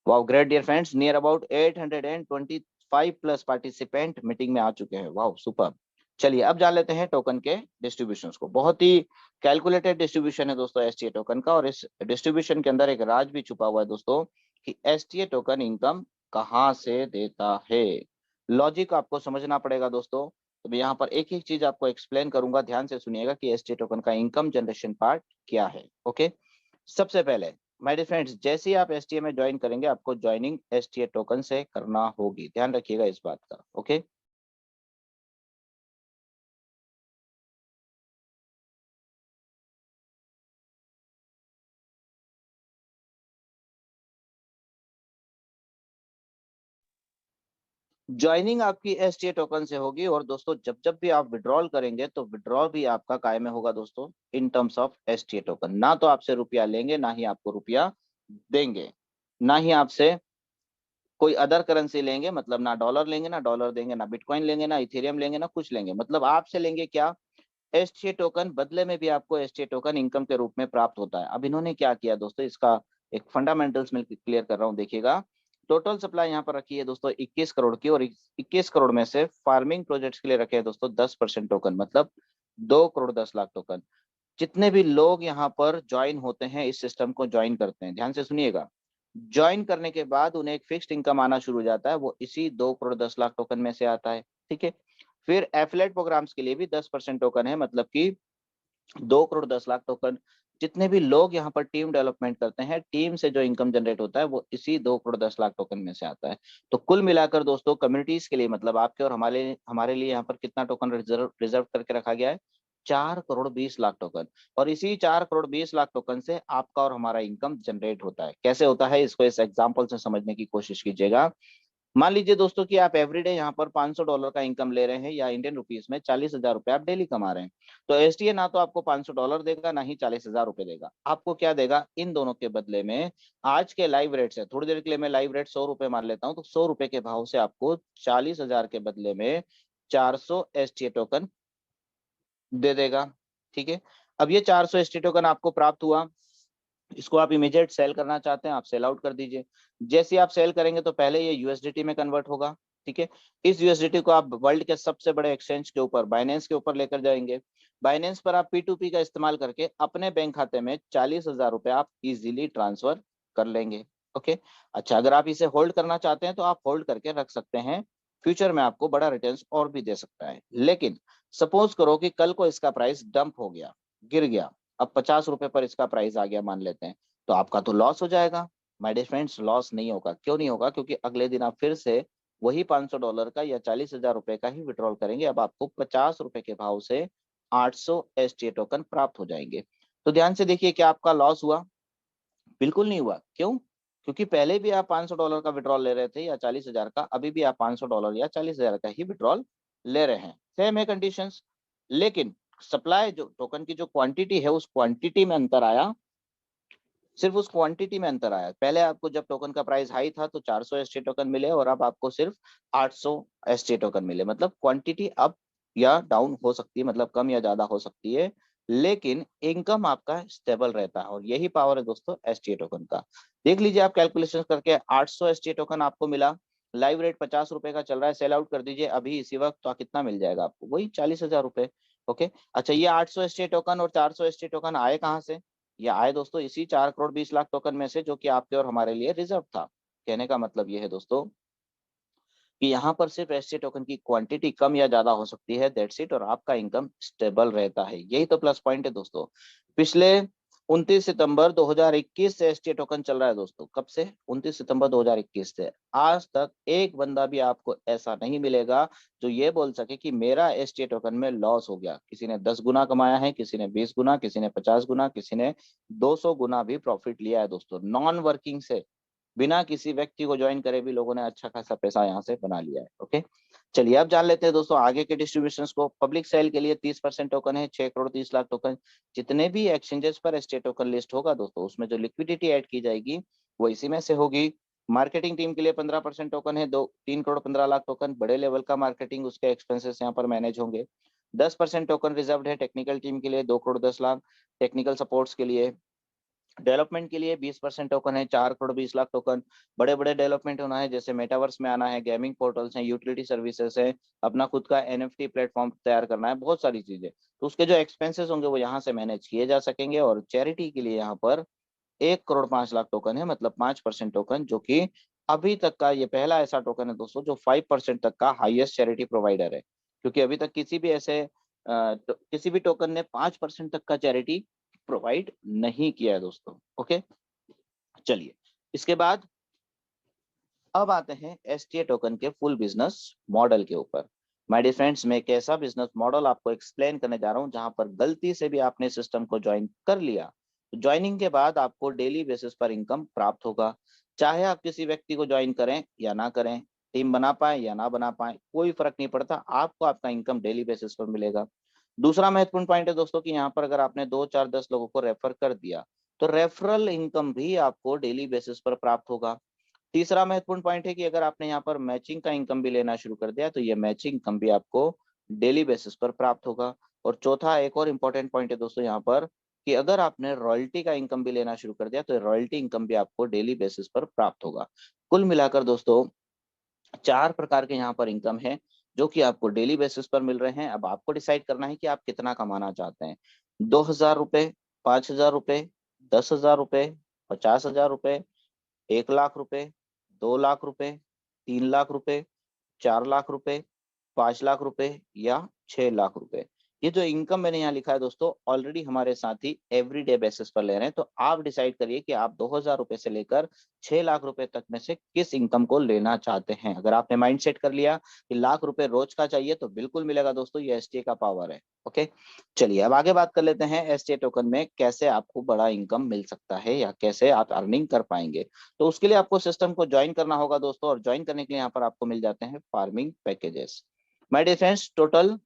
wow great dear friends, near about 825 plus participant meeting में आ चुके हैं। Wow super. चलिए अब जान लेते हैं टोकन के डिस्ट्रीब्यूशन को। बहुत ही कैलकुलेटेड डिस्ट्रीब्यूशन है दोस्तों STA टोकन का, और इस डिस्ट्रीब्यूशन के अंदर एक राज भी छुपा हुआ है दोस्तों कि STA टोकन इनकम कहाँ से देता है। लॉजिक आपको समझना पड़ेगा दोस्तों। तो मैं यहाँ पर एक एक चीज आपको एक्सप्लेन करूंगा, ध्यान से सुनिएगा कि STA टोकन का इनकम जनरेशन पार्ट क्या है। ओके, सबसे पहले माय डियर फ्रेंड्स, जैसे ही आप STA में ज्वाइन करेंगे आपको ज्वाइनिंग STA टोकन से करना होगी, ध्यान रखिएगा इस बात का। ओके, ज्वाइनिंग आपकी STA टोकन से होगी, और दोस्तों जब जब भी आप विड्रॉल करेंगे तो विड्रॉल भी आपका काय में होगा दोस्तों, in terms of STA token. ना तो आपसे रुपया लेंगे, ना ही आपको रुपया देंगे, ना ही आपसे कोई अदर करेंसी लेंगे, मतलब ना डॉलर लेंगे, ना डॉलर देंगे, ना बिटकॉइन लेंगे, ना इथेरियम लेंगे, ना कुछ लेंगे। मतलब आपसे लेंगे क्या, STA टोकन, बदले में भी आपको STA टोकन इनकम के रूप में प्राप्त होता है। अब इन्होंने क्या किया दोस्तों, इसका एक फंडामेंटल्स में क्लियर कर रहा हूँ, देखिएगा। टोटल सप्लाई यहाँ पर रखी है दोस्तों 21 करोड़ की, और 21 करोड़ में से फार्मिंग प्रोजेक्ट्स के लिए रखे हैं दोस्तों 10% टोकन, मतलब 2 करोड़ 10 लाख टोकन। जितने भी लोग यहाँ पर ज्वाइन होते हैं, इस सिस्टम को ज्वाइन करते हैं, ध्यान से सुनिएगा, ज्वाइन करने के बाद उन्हें एक फिक्स्ड इनकम आना शुरू हो जाता है, वो इसी 2 करोड़ 10 लाख टोकन में से आता है। ठीक है, फिर एफिलेट प्रोग्राम्स के लिए भी 10% टोकन है, मतलब कि 2 करोड़ 10 लाख टोकन। जितने भी लोग यहाँ पर टीम डेवलपमेंट करते हैं, टीम से जो इनकम जनरेट होता है वो इसी 2 करोड़ 10 लाख टोकन में से आता है। तो कुल मिलाकर दोस्तों कम्युनिटीज के लिए, मतलब आपके और हमारे हमारे लिए यहाँ पर कितना टोकन रिजर्व रिजर्व करके रखा गया है, 4 करोड़ 20 लाख टोकन। और इसी 4 करोड़ 20 लाख टोकन से आपका और हमारा इनकम जनरेट होता है। कैसे होता है, इसको इस एग्जाम्पल से समझने की कोशिश कीजिएगा। मान लीजिए दोस्तों कि आप एवरीडे यहाँ पर $500 का इनकम ले रहे हैं, या इंडियन रुपीस में 40,000 रुपए आप डेली कमा रहे हैं। तो STA ना तो आपको $500 देगा, ना ही 40,000 रुपए देगा। आपको क्या देगा, इन दोनों के बदले में आज के लाइव रेट से, थोड़ी देर के लिए मैं लाइव रेट 100 रुपए मान लेता हूँ, तो 100 रुपए के भाव से आपको 40,000 के बदले में 400 STA टोकन दे देगा। ठीक है, अब ये 400 STA टोकन आपको प्राप्त हुआ, इसको आप इमीडिएट सेल करना चाहते हैं, आप सेल आउट कर दीजिए। जैसे ही आप सेल करेंगे तो पहले ये USDT में कन्वर्ट होगा। ठीक है, इस USDT को आप वर्ल्ड के सबसे बड़े एक्सचेंज के ऊपर, बाइनेंस के ऊपर लेकर जाएंगे। बाइनेंस पर आप P2P का इस्तेमाल करके अपने बैंक खाते में 40,000 रुपए आप इजीली ट्रांसफर कर लेंगे। ओके, अच्छा, अगर आप इसे होल्ड करना चाहते हैं तो आप होल्ड करके रख सकते हैं, फ्यूचर में आपको बड़ा रिटर्न और भी दे सकता है। लेकिन सपोज करो कि कल को इसका प्राइस डंप हो गया, गिर गया, अब 50 रुपए पर इसका प्राइस आ गया मान लेते हैं, तो आपका तो लॉस हो जाएगा। माय डियर फ्रेंड्स, लॉस नहीं होगा। क्यों नहीं होगा, क्योंकि अगले दिन आप फिर से वही $500 का या 40,000 रुपए का ही विड्रॉल करेंगे। अब आपको 50 रुपए के भाव से 800 STA टोकन प्राप्त हो जाएंगे। तो ध्यान से देखिए, क्या आपका लॉस हुआ? बिल्कुल नहीं हुआ। क्यों? क्योंकि पहले भी आप $500 का विड्रॉल ले रहे थे या 40,000 का, अभी भी आप $500 या 40,000 का ही विड्रॉल ले रहे हैं, सेम है कंडीशंस। लेकिन सप्लाई, जो टोकन की जो क्वांटिटी है, उस क्वांटिटी में अंतर आया, सिर्फ उस क्वांटिटी में अंतर आया। पहले आपको जब टोकन का प्राइस हाई था तो 400 STA टोकन मिले, और अब आपको सिर्फ 800 STA टोकन मिले। मतलब क्वांटिटी अप या डाउन हो सकती है, मतलब कम या ज्यादा हो सकती है, लेकिन इनकम आपका स्टेबल रहता है। और यही पावर है दोस्तों STA टोकन का। देख लीजिए आप कैलकुलेशन करके, 800 STA टोकन आपको मिला, लाइव रेट 50 रुपए का चल रहा है, सेल आउट कर दीजिए अभी इसी वक्त, तो कितना मिल जाएगा आपको, वही 40,000 रुपए। ओके, अच्छा, ये 800 STA टोकन और 400 STA टोकन आए कहाँ से? ये आए दोस्तों इसी 4 करोड़ 20 लाख टोकन में से, जो कि आपके और हमारे लिए रिजर्व था। कहने का मतलब ये है दोस्तों कि यहाँ पर सिर्फ STA टोकन की क्वांटिटी कम या ज्यादा हो सकती है, दैट्स इट, और आपका इनकम स्टेबल रहता है। यही तो प्लस पॉइंट है दोस्तों। पिछले 29 सितंबर 2021 से एसटी टोकन चल रहा है दोस्तों। कब से? 29 सितंबर 2021 से। आज तक एक बंदा भी आपको ऐसा नहीं मिलेगा जो ये बोल सके कि मेरा एसटी टोकन में लॉस हो गया। किसी ने 10 गुना कमाया है, किसी ने 20 गुना, किसी ने 50 गुना, किसी ने 200 गुना भी प्रॉफिट लिया है दोस्तों। नॉन वर्किंग से, बिना किसी व्यक्ति को ज्वाइन करे भी लोगों ने अच्छा खासा पैसा यहाँ से बना लिया है। ओके, चलिए अब जान लेते हैं दोस्तों आगे के डिस्ट्रीब्यूशन को। पब्लिक सेल के लिए 30% टोकन है, 6 करोड़ 30 लाख टोकन। जितने भी एक्सचेंजेस पर एसटी टोकन लिस्ट होगा दोस्तों, उसमें जो लिक्विडिटी ऐड की जाएगी वो इसी में से होगी। मार्केटिंग टीम के लिए 15% टोकन है, 3 करोड़ 15 लाख टोकन। बड़े लेवल का मार्केटिंग, उसके एक्सपेंसेस यहाँ पर मैनेज होंगे। 10% टोकन रिजर्व है टेक्निकल टीम के लिए, 2 करोड़ 10 लाख। टेक्निकल सपोर्ट्स के लिए, डेवलपमेंट के लिए 20% टोकन है, 4 करोड़ 20 लाख टोकन। बड़े बड़े डेवलपमेंट होना है, जैसे मेटावर्स में आना है, गेमिंग पोर्टल्स हैं, यूटिलिटी सर्विसेज है, अपना खुद का एनएफटी प्लेटफॉर्म तैयार करना है, बहुत सारी चीजें। तो उसके जो एक्सपेंसेस होंगे वो यहाँ से मैनेज किए जा सकेंगे। और चैरिटी के लिए यहाँ पर 1 करोड़ 5 लाख टोकन है, मतलब 5% टोकन, जो कि अभी तक का ये पहला ऐसा टोकन है दोस्तों जो 5% तक का हाईएस्ट चैरिटी प्रोवाइडर है। क्योंकि अभी तक किसी भी ऐसे किसी भी टोकन ने 5% तक का चैरिटी प्रोवाइड नहीं किया है दोस्तों। ओके, चलिए इसके बाद अब आते हैं एसटीए टोकन के फुल बिजनेस मॉडल के ऊपर। माय डियर फ्रेंड्स, मैं एक ऐसा बिजनेस मॉडल आपको एक्सप्लेन करने जा रहा हूं जहां पर गलती से भी आपने सिस्टम को ज्वाइन कर लिया तो ज्वाइनिंग के बाद आपको डेली बेसिस पर इनकम प्राप्त होगा। चाहे आप किसी व्यक्ति को ज्वाइन करें या ना करें, टीम बना पाए या ना बना पाए, कोई फर्क नहीं पड़ता, आपको आपका इनकम डेली बेसिस पर मिलेगा। दूसरा महत्वपूर्ण पॉइंट है दोस्तों कि यहाँ पर अगर आपने 2 4 10 लोगों को रेफर कर दिया तो रेफरल इनकम भी आपको डेली बेसिस पर प्राप्त होगा। तीसरा महत्वपूर्ण पॉइंट है कि अगर आपने यहाँ पर मैचिंग का इनकम भी लेना शुरू कर दिया तो ये मैचिंग इनकम भी आपको डेली बेसिस पर प्राप्त होगा। और चौथा एक और इम्पोर्टेंट पॉइंट है दोस्तों यहाँ पर कि अगर आपने रॉयल्टी का इनकम भी लेना शुरू कर दिया तो रॉयल्टी इनकम भी आपको डेली बेसिस पर प्राप्त होगा। कुल मिलाकर दोस्तों 4 प्रकार के यहाँ पर इनकम है जो कि आपको डेली बेसिस पर मिल रहे हैं। अब आपको डिसाइड करना है कि आप कितना कमाना चाहते हैं। 2,000 रुपए, 5,000 रुपए, 10,000 रुपए, 50,000 रुपए, 1 लाख रुपए, 2 लाख रुपए, 3 लाख रुपए, 4 लाख रुपए, 5 लाख रुपए या 6 लाख रुपए। ये जो इनकम मैंने यहाँ लिखा है दोस्तों, ऑलरेडी हमारे साथी एवरीडे बेसिस पर ले रहे हैं। तो आप डिसाइड करिए कि आप 2,000 रुपए से लेकर 6 लाख रुपए तक में से किस इनकम को लेना चाहते हैं। अगर आपने माइंड सेट कर लिया कि लाख रुपए रोज का चाहिए तो बिल्कुल मिलेगा दोस्तों, ये एसटीए का पावर है। ओके, चलिए अब आगे बात कर लेते हैं एसटीए टोकन में कैसे आपको बड़ा इनकम मिल सकता है या कैसे आप अर्निंग कर पाएंगे। तो उसके लिए आपको सिस्टम को ज्वाइन करना होगा दोस्तों, और ज्वाइन करने के लिए यहाँ पर आपको मिल जाते हैं farming packages. My dear friends, total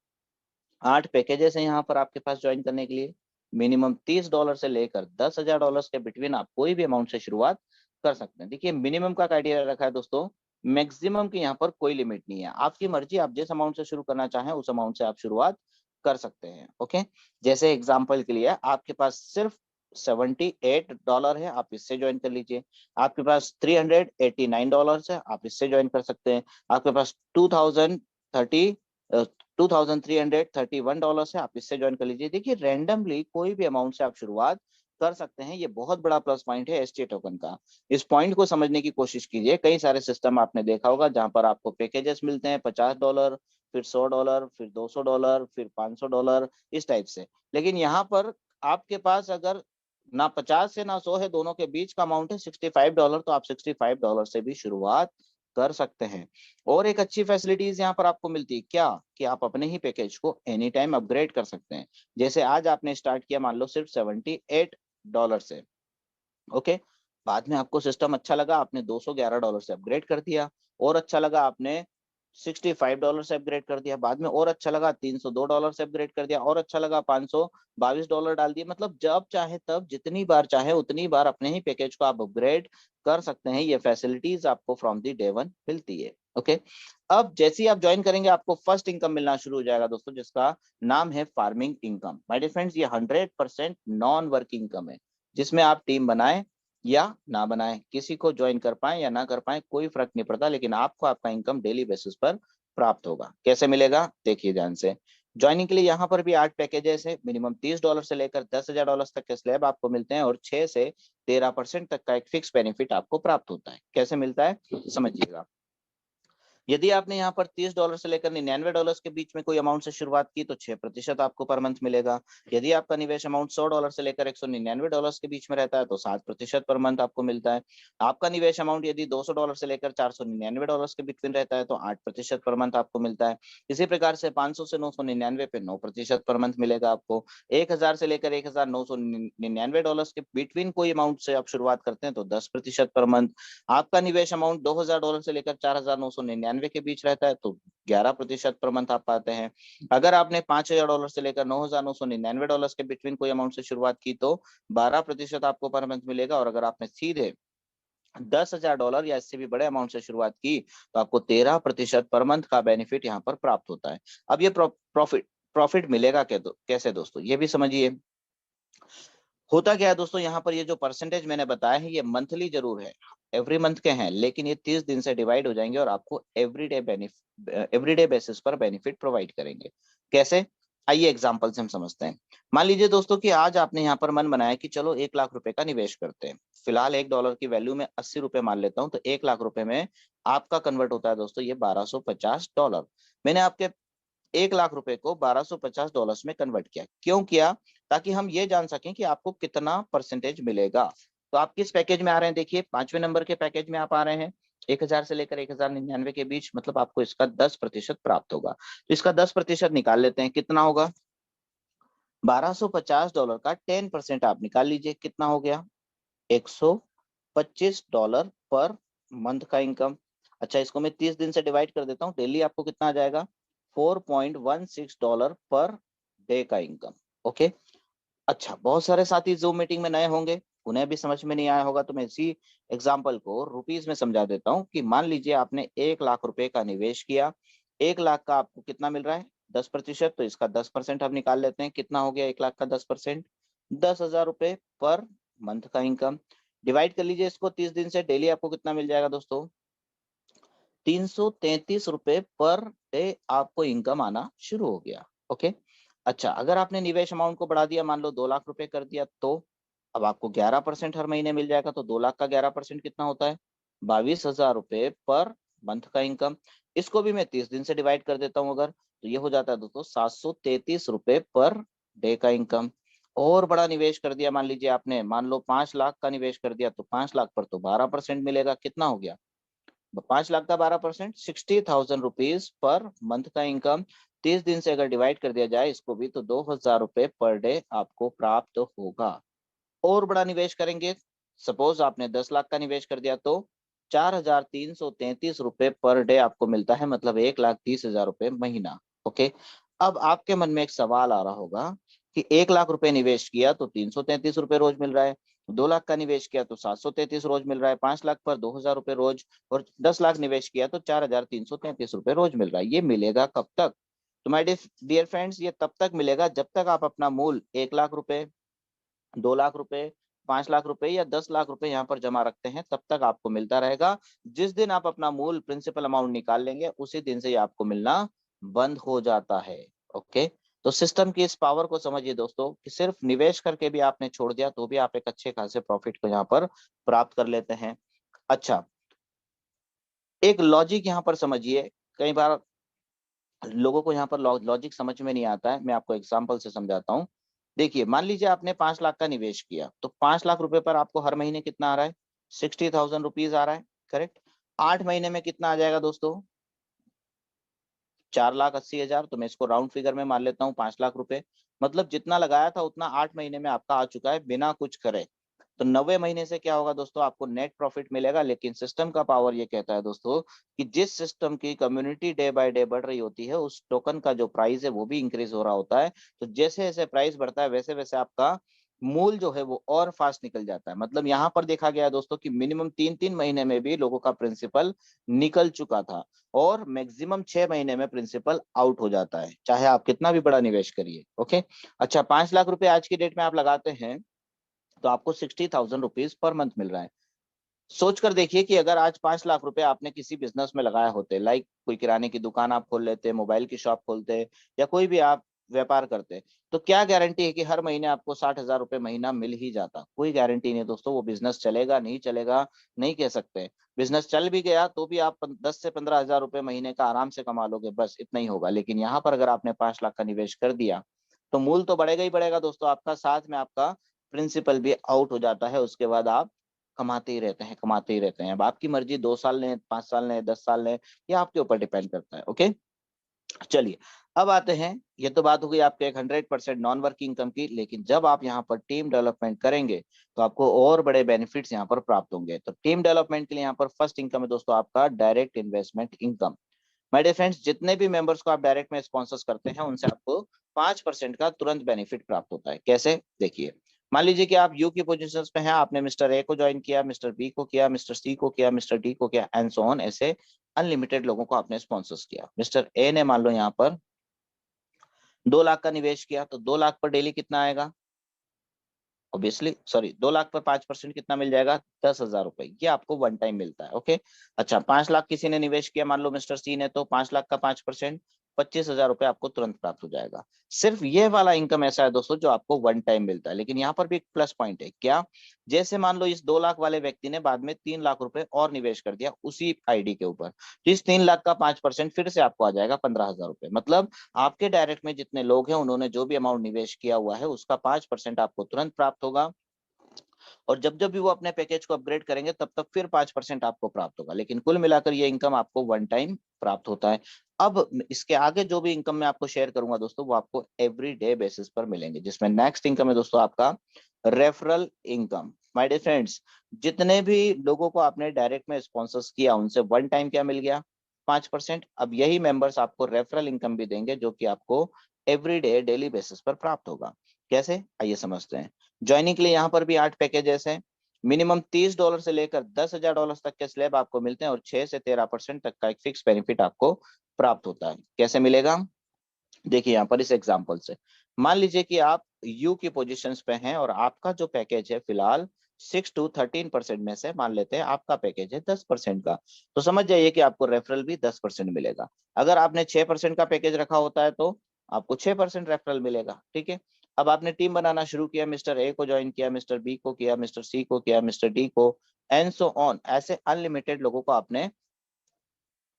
8 packages हैं यहाँ पर आपके पास ज्वाइन करने के लिए। मिनिमम $30 से लेकर $10,000 के बिटवीन आप कोई भी अमाउंट से शुरुआत कर सकते हैं। देखिए मिनिमम का क्राइटेरिया रखा है दोस्तों, मैक्सिमम की यहाँ पर कोई लिमिट नहीं है, आपकी मर्जी, आप जिस अमाउंट से शुरू करना चाहें उस अमाउंट से आप शुरुआत कर सकते हैं। ओके, जैसे एग्जाम्पल के लिए आपके पास सिर्फ $78 है, आप इससे ज्वाइन कर लीजिए। आपके पास $389 है, आप इससे ज्वाइन कर सकते हैं। आपके पास 2,331 है, आप इससे ज्वाइन कर लीजिए। देखिए रैंडमली कोई भी अमाउंट से आप शुरुआत कर सकते हैं, ये बहुत बड़ा प्लस पॉइंट है एसटी टोकन का। इस पॉइंट को समझने की कोशिश कीजिए। कई सारे सिस्टम आपने देखा होगा जहां पर आपको पैकेजेस मिलते हैं $50, फिर $100, फिर $200, फिर $500, इस टाइप से। लेकिन यहाँ पर आपके पास अगर ना 50 से ना 100 है, दोनों के बीच का अमाउंट है $65, तो आप $65 से भी शुरुआत कर सकते हैं। और एक अच्छी फैसिलिटीज यहाँ पर आपको मिलती है क्या, कि आप अपने ही पैकेज को एनी टाइम अपग्रेड कर सकते हैं। जैसे आज आपने स्टार्ट किया मान लो सिर्फ $78 से, ओके, बाद में आपको सिस्टम अच्छा लगा, आपने $211 से अपग्रेड कर दिया, और अच्छा लगा आपने $65 से अपग्रेड कर दिया, बाद में और अच्छा लगा $302 से अपग्रेड कर दिया, और अच्छा लगा $522 डाल दिया। मतलब जब चाहे तब जितनी बार चाहे उतनी बार अपने ही पैकेज को आप अपग्रेड कर सकते हैं। ये फैसिलिटीज आपको फ्रॉम दी डे वन मिलती है। ओके, अब जैसे ही आप ज्वाइन करेंगे आपको फर्स्ट इनकम मिलना शुरू हो जाएगा दोस्तों, जिसका नाम है farming income. My dear friends, ये 100% नॉन वर्किंग इनकम है, जिसमें आप टीम बनाए या ना बनाए, किसी को ज्वाइन कर पाए या ना कर पाए, कोई फर्क नहीं पड़ता, लेकिन आपको आपका इनकम डेली बेसिस पर प्राप्त होगा। कैसे मिलेगा देखिए ध्यान से। ज्वाइनिंग के लिए यहाँ पर भी 8 पैकेजेस है। मिनिमम $30 से लेकर $10,000 तक के स्लैब आपको मिलते हैं, और 6 से 13% तक का एक फिक्स बेनिफिट आपको प्राप्त होता है। कैसे मिलता है समझिएगा। यदि आपने यहाँ पर $30 से लेकर $99 के बीच में कोई अमाउंट से शुरुआत की तो 6% आपको पर मंथ मिलेगा। यदि आपका निवेश अमाउंट $100 से लेकर $199 के बीच में रहता है तो 7% पर मंथ आपको मिलता है। आपका निवेश अमाउंट यदि $200 से लेकर $499 के बिटवीन रहता है तो 8% पर मंथ आपको मिलता है। इसी प्रकार से 500 से 999 पे 9% पर मंथ मिलेगा आपको। 1000 से लेकर $1999 के बिटवीन कोई अमाउंट से आप शुरुआत करते हैं तो 10% पर मंथ। आपका निवेश अमाउंट $2000 से लेकर $4999 के बीच रहता है तो 11% पर मंथ आप पाते हैं। अगर आपने $5000 से लेकर $9999 के बिटवीन कोई अमाउंट से शुरुआत की तो 12% आपको पर मंथ मिलेगा। और अगर आपने सीधे $10,000 या इससे भी बड़े अमाउंट से शुरुआत की तो आपको 13% पर मंथ का बेनिफिट यहाँ पर प्राप्त होता है। अब ये प्रॉफिट मिलेगा कैसे दोस्तों, ये भी समझिए। होता क्या है दोस्तों, यहाँ पर ये जो परसेंटेज मैंने बताया है ये मंथली जरूर है, एवरी मंथ के हैं, लेकिन ये 30 दिन से डिवाइड हो जाएंगे और आपको एवरीडे बेसिस पर बेनिफिट प्रोवाइड करेंगे। कैसे, आइए एग्जांपल से हम समझते हैं। मान लीजिए दोस्तों कि आज आपने यहाँ पर मन बनाया कि चलो 1 लाख रुपए का निवेश करते हैं। फिलहाल $1 की वैल्यू में 80 रुपए मान लेता हूँ, तो 1 लाख रुपए में आपका कन्वर्ट होता है दोस्तों ये $1250। मैंने आपके 1 लाख रुपए को $1250 में कन्वर्ट किया। क्यों किया? ताकि हम ये जान सकें कि आपको कितना परसेंटेज मिलेगा। तो आप किस पैकेज में आ रहे हैं, देखिए 5वें नंबर के पैकेज में आप आ रहे हैं। 1000 से लेकर 1099 के बीच, मतलब आपको इसका 10% प्राप्त होगा। तो इसका 10% निकाल लेते हैं, कितना होगा? $1250 का 10% आप निकाल लीजिए, कितना हो गया? $125 पर मंथ का इनकम। अच्छा, इसको मैं 30 दिन से डिवाइड कर देता हूँ, डेली आपको कितना आ जाएगा? $4.16 पर डे का इनकम। ओके। अच्छा, बहुत सारे साथी जूम मीटिंग में नए होंगे, उन्हें भी समझ में नहीं आया होगा, तो मैं इसी एग्जाम्पल को रुपीज में समझा देता हूँ कि मान लीजिए आपने 1 लाख रुपए का निवेश किया। 1 लाख का आपको कितना मिल रहा है? 10%। तो इसका 10% हम निकाल लेते हैं, कितना हो गया 1 लाख का 10%? 10,000 रुपए पर मंथ का इनकम। डिवाइड कर लीजिए इसको 30 दिन से, डेली आपको कितना मिल जाएगा दोस्तों? 333 रुपए पर डे आपको इनकम आना शुरू हो गया। ओके। अच्छा, अगर आपने निवेश अमाउंट को बढ़ा दिया, मान लो 2 लाख रुपए कर दिया, तो अब आपको 11% हर महीने मिल जाएगा। तो 2 लाख का 11% कितना होता है? 22,000 रुपए पर मंथ का इनकम। इसको भी मैं 30 दिन से डिवाइड कर देता हूँ अगर, तो ये हो जाता है दोस्तों 733 रुपए पर डे का इनकम। और बड़ा निवेश कर दिया, मान लीजिए आपने, मान लो 5 लाख का निवेश कर दिया, तो 5 लाख पर तो 12% मिलेगा, कितना हो गया? 5 लाख का 12%, 60,000 रुपीज पर मंथ का इनकम। 30 दिन से अगर डिवाइड कर दिया जाए इसको भी, तो 2,000 रुपए पर डे आपको प्राप्त होगा। और बड़ा निवेश करेंगे, सपोज आपने 10 लाख का निवेश कर दिया, तो 4,333 रुपए पर डे आपको मिलता है, मतलब 1,30,000 रुपए महीना। ओके। अब आपके मन में एक सवाल आ रहा होगा कि 1 लाख रुपए निवेश किया तो 333 रुपए रोज मिल रहा है, 2 लाख का निवेश किया तो 733 रोज मिल रहा है, 5 लाख पर 2,000 रुपए रोज, और 10 लाख निवेश किया तो 4,333 रुपए रोज मिल रहा है। ये मिलेगा कब तक? तो माय डियर फ्रेंड्स, ये तब तक मिलेगा जब तक आप अपना मूल 1 लाख रुपए, 2 लाख रुपए, 5 लाख रुपए या 10 लाख रुपए यहाँ पर जमा रखते हैं, तब तक आपको मिलता रहेगा। जिस दिन आप अपना मूल प्रिंसिपल अमाउंट निकाल लेंगे उसी दिन से ही आपको मिलना बंद हो जाता है। ओके। तो सिस्टम की इस पावर को समझिए दोस्तों कि सिर्फ निवेश करके भी आपने छोड़ दिया तो भी आप एक अच्छे खासे प्रॉफिट को यहाँ पर प्राप्त कर लेते हैं। अच्छा, एक लॉजिक यहाँ पर समझिए। कई बार लोगों को यहाँ पर लॉजिक समझ में नहीं आता है, मैं आपको एग्जाम्पल से समझाता हूँ। देखिए, मान लीजिए आपने 5 लाख का निवेश किया, तो 5 लाख रुपए पर आपको हर महीने कितना आ रहा है? 60,000 रुपीज आ रहा है, करेक्ट। 8 महीने में कितना आ जाएगा दोस्तों? 4,80,000। तो मैं इसको राउंड फिगर में मान लेता हूँ 5 लाख रुपए, मतलब जितना लगाया था उतना 8 महीने में आपका आ चुका है बिना कुछ करे। तो 90 महीने से क्या होगा दोस्तों? आपको नेट प्रॉफिट मिलेगा। लेकिन सिस्टम का पावर ये कहता है दोस्तों कि जिस सिस्टम की कम्युनिटी डे बाय डे बढ़ रही होती है, उस टोकन का जो प्राइस है वो भी इंक्रीज हो रहा होता है। तो जैसे जैसे प्राइस बढ़ता है वैसे वैसे आपका मूल जो है वो और फास्ट निकल जाता है। मतलब यहाँ पर देखा गया है दोस्तों कि मिनिमम 3-3 महीने में भी लोगों का प्रिंसिपल निकल चुका था, और मैक्सिमम 6 महीने में प्रिंसिपल आउट हो जाता है, चाहे आप कितना भी बड़ा निवेश करिए। ओके। अच्छा, 5 लाख रुपए आज की डेट में आप लगाते हैं तो आपको 60,000 रुपीज पर मंथ मिल रहा है। सोच कर देखिए कि अगर आज 5 लाख रुपए आपने किसी बिजनेस में लगाए होते, लाइक कोई किराने की दुकान आप खोल लेते, मोबाइल की शॉप खोलते, या कोई भी आप व्यापार करते, तो क्या गारंटी है कि हर महीने आपको 60,000 रुपए महीना मिल ही जाता? कोई गारंटी नहीं दोस्तों। वो बिजनेस चलेगा नहीं चलेगा नहीं कह सकते। बिजनेस चल भी गया तो भी आप 10 से 15,000 रुपए महीने का आराम से कमा लोगे, बस इतना ही होगा। लेकिन यहाँ पर अगर आपने 5 लाख का निवेश कर दिया तो मूल तो बढ़ेगा ही बढ़ेगा दोस्तों आपका, साथ में आपका प्रिंसिपल भी आउट हो जाता है। उसके बाद आप कमाते ही रहते हैं, कमाते ही रहते हैं। अब आपकी मर्जी 2 साल लें, 5 साल लें, 10 साल लें, ये आपके ऊपर डिपेंड करता है। ओके, चलिए अब आते हैं, ये तो बात हो गई आपके एक 100% नॉन वर्किंग इनकम की। लेकिन जब आप यहाँ पर टीम डेवलपमेंट करेंगे तो आपको और बड़े बेनिफिट्स यहाँ पर प्राप्त होंगे। तो टीम डेवलपमेंट के लिए यहाँ पर फर्स्ट इनकम है दोस्तों आपका direct investment income. My dear friends, जितने भी मेंबर्स को आप डायरेक्ट में स्पॉन्सर्स करते हैं उनसे आपको 5% का तुरंत बेनिफिट प्राप्त होता है। कैसे, देखिए, मान लीजिए कि आप यू की पोजीशंस पे हैं, आपने मिस्टर ए को ज्वाइन किया, मिस्टर बी को किया, मिस्टर सी को किया, मिस्टर डी को किया, एंड सो ऑन। ऐसे अनलिमिटेड लोगों को आपने स्पॉन्सर्स किया। मिस्टर ए ने मान लो यहाँ पर 2 लाख का निवेश किया, तो 2 लाख पर डेली कितना आएगा? ऑब्वियसली सॉरी, 2 लाख पर 5% कितना मिल जाएगा? 10,000 रुपए। ये आपको वन टाइम मिलता है। ओके, अच्छा, 5 लाख किसी ने निवेश किया, मान लो मिस्टर सी ने, तो 5 लाख का 5% 25,000 रुपए आपको तुरंत प्राप्त हो जाएगा। सिर्फ ये वाला इनकम ऐसा है दोस्तों जो आपको वन टाइम मिलता है। लेकिन यहाँ पर भी एक प्लस पॉइंट है, क्या? जैसे मान लो इस 2 लाख वाले व्यक्ति ने बाद में 3 लाख रुपए और निवेश कर दिया उसी आईडी के ऊपर, तो इस 3 लाख का 5% फिर से आपको आ जाएगा 15,000 रुपए। मतलब आपके डायरेक्ट में जितने लोग हैं उन्होंने जो भी अमाउंट निवेश किया हुआ है उसका 5% आपको तुरंत प्राप्त होगा। और जब जब भी वो अपने पैकेज को अपग्रेड करेंगे तब तक फिर 5% आपको प्राप्त होगा। लेकिन कुल मिलाकर ये इनकम आपको वन टाइम प्राप्त होता है। अब इसके आगे जो भी इनकम मैं आपको शेयर करूंगा दोस्तों वो आपको एवरी डे बेसिस पर मिलेंगे, जिसमें नेक्स्ट इनकम है दोस्तों आपका referral income. My dear friends, जितने भी लोगों को आपने डायरेक्ट में स्पॉन्सर्स किया उनसे वन टाइम क्या मिल गया? 5%। अब यही मेंबर्स आपको रेफरल इनकम भी देंगे जो कि आपको एवरी डे डेली बेसिस पर प्राप्त होगा। कैसे, आइए समझते हैं। ज्वाइनिंग के लिए यहाँ पर भी 8 पैकेजेस हैं। मिनिमम $30 से लेकर $10,000 तक के स्लैब आपको मिलते हैं और 6 से 13% तक का एक फिक्स बेनिफिट आपको प्राप्त होता है। कैसे मिलेगा, देखिए यहाँ पर इस एग्जांपल से। मान लीजिए कि आप यू की पोजीशंस पे हैं और आपका जो पैकेज है फिलहाल 6 to 13% में से मान लेते हैं आपका पैकेज है 10% का, तो समझ जाइए कि आपको रेफरल भी 10% मिलेगा। अगर आपने 6% का पैकेज रखा होता है तो आपको 6% रेफरल मिलेगा। ठीक है, अब आपने टीम बनाना शुरू किया, मिस्टर ए को ज्वाइन किया, मिस्टर बी को किया, मिस्टर सी को किया, मिस्टर डी को, एंड सो ऑन। ऐसे अनलिमिटेड लोगों को आपने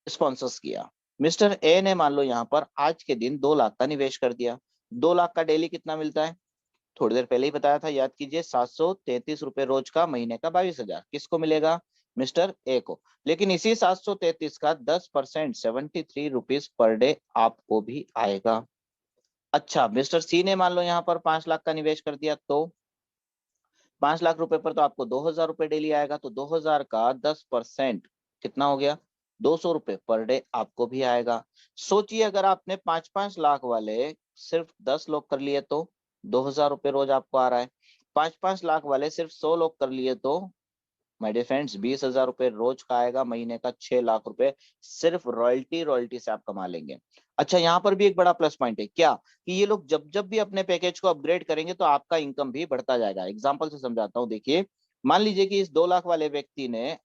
स्पॉन्सर्स किया। मिस्टर ए ने मान लो यहाँ पर आज के दिन 2 लाख का निवेश कर दिया। 2 लाख का डेली कितना मिलता है? थोड़ी देर पहले ही बताया था, याद कीजिए, 733 रुपए रोज का, महीने का 22,000 किसको मिलेगा? मिस्टर ए को। लेकिन इसी 733 का 10% 73 रुपीज पर डे आपको भी आएगा। अच्छा, मिस्टर सी ने मान लो यहाँ पर 5 लाख का निवेश कर दिया, तो 5 लाख रुपए पर तो आपको 2,000 रुपए डेली आएगा। तो 2,000 का 10% कितना हो गया? 200 रुपए पर डे आपको भी आएगा। सोचिए अगर आपने 5-5 लाख वाले सिर्फ 10 लोग कर लिए तो 2,000 रुपए रोज आपको आ रहा है। 5-5 लाख वाले सिर्फ 100 लोग कर लिए तो माय डियर फ्रेंड्स 20,000 रुपए रोज का आएगा, महीने का 6 लाख रुपए सिर्फ रॉयल्टी रॉयल्टी से आप कमा लेंगे। अच्छा, यहाँ पर भी एक बड़ा प्लस पॉइंट है, क्या? कि ये लोग जब जब भी अपने पैकेज को अपग्रेड करेंगे तो आपका इनकम भी बढ़ता जाएगा। एग्जांपल से समझाता हूँ, देखिए, मान लीजिए कि इस 2 लाख वाले व्यक्ति ने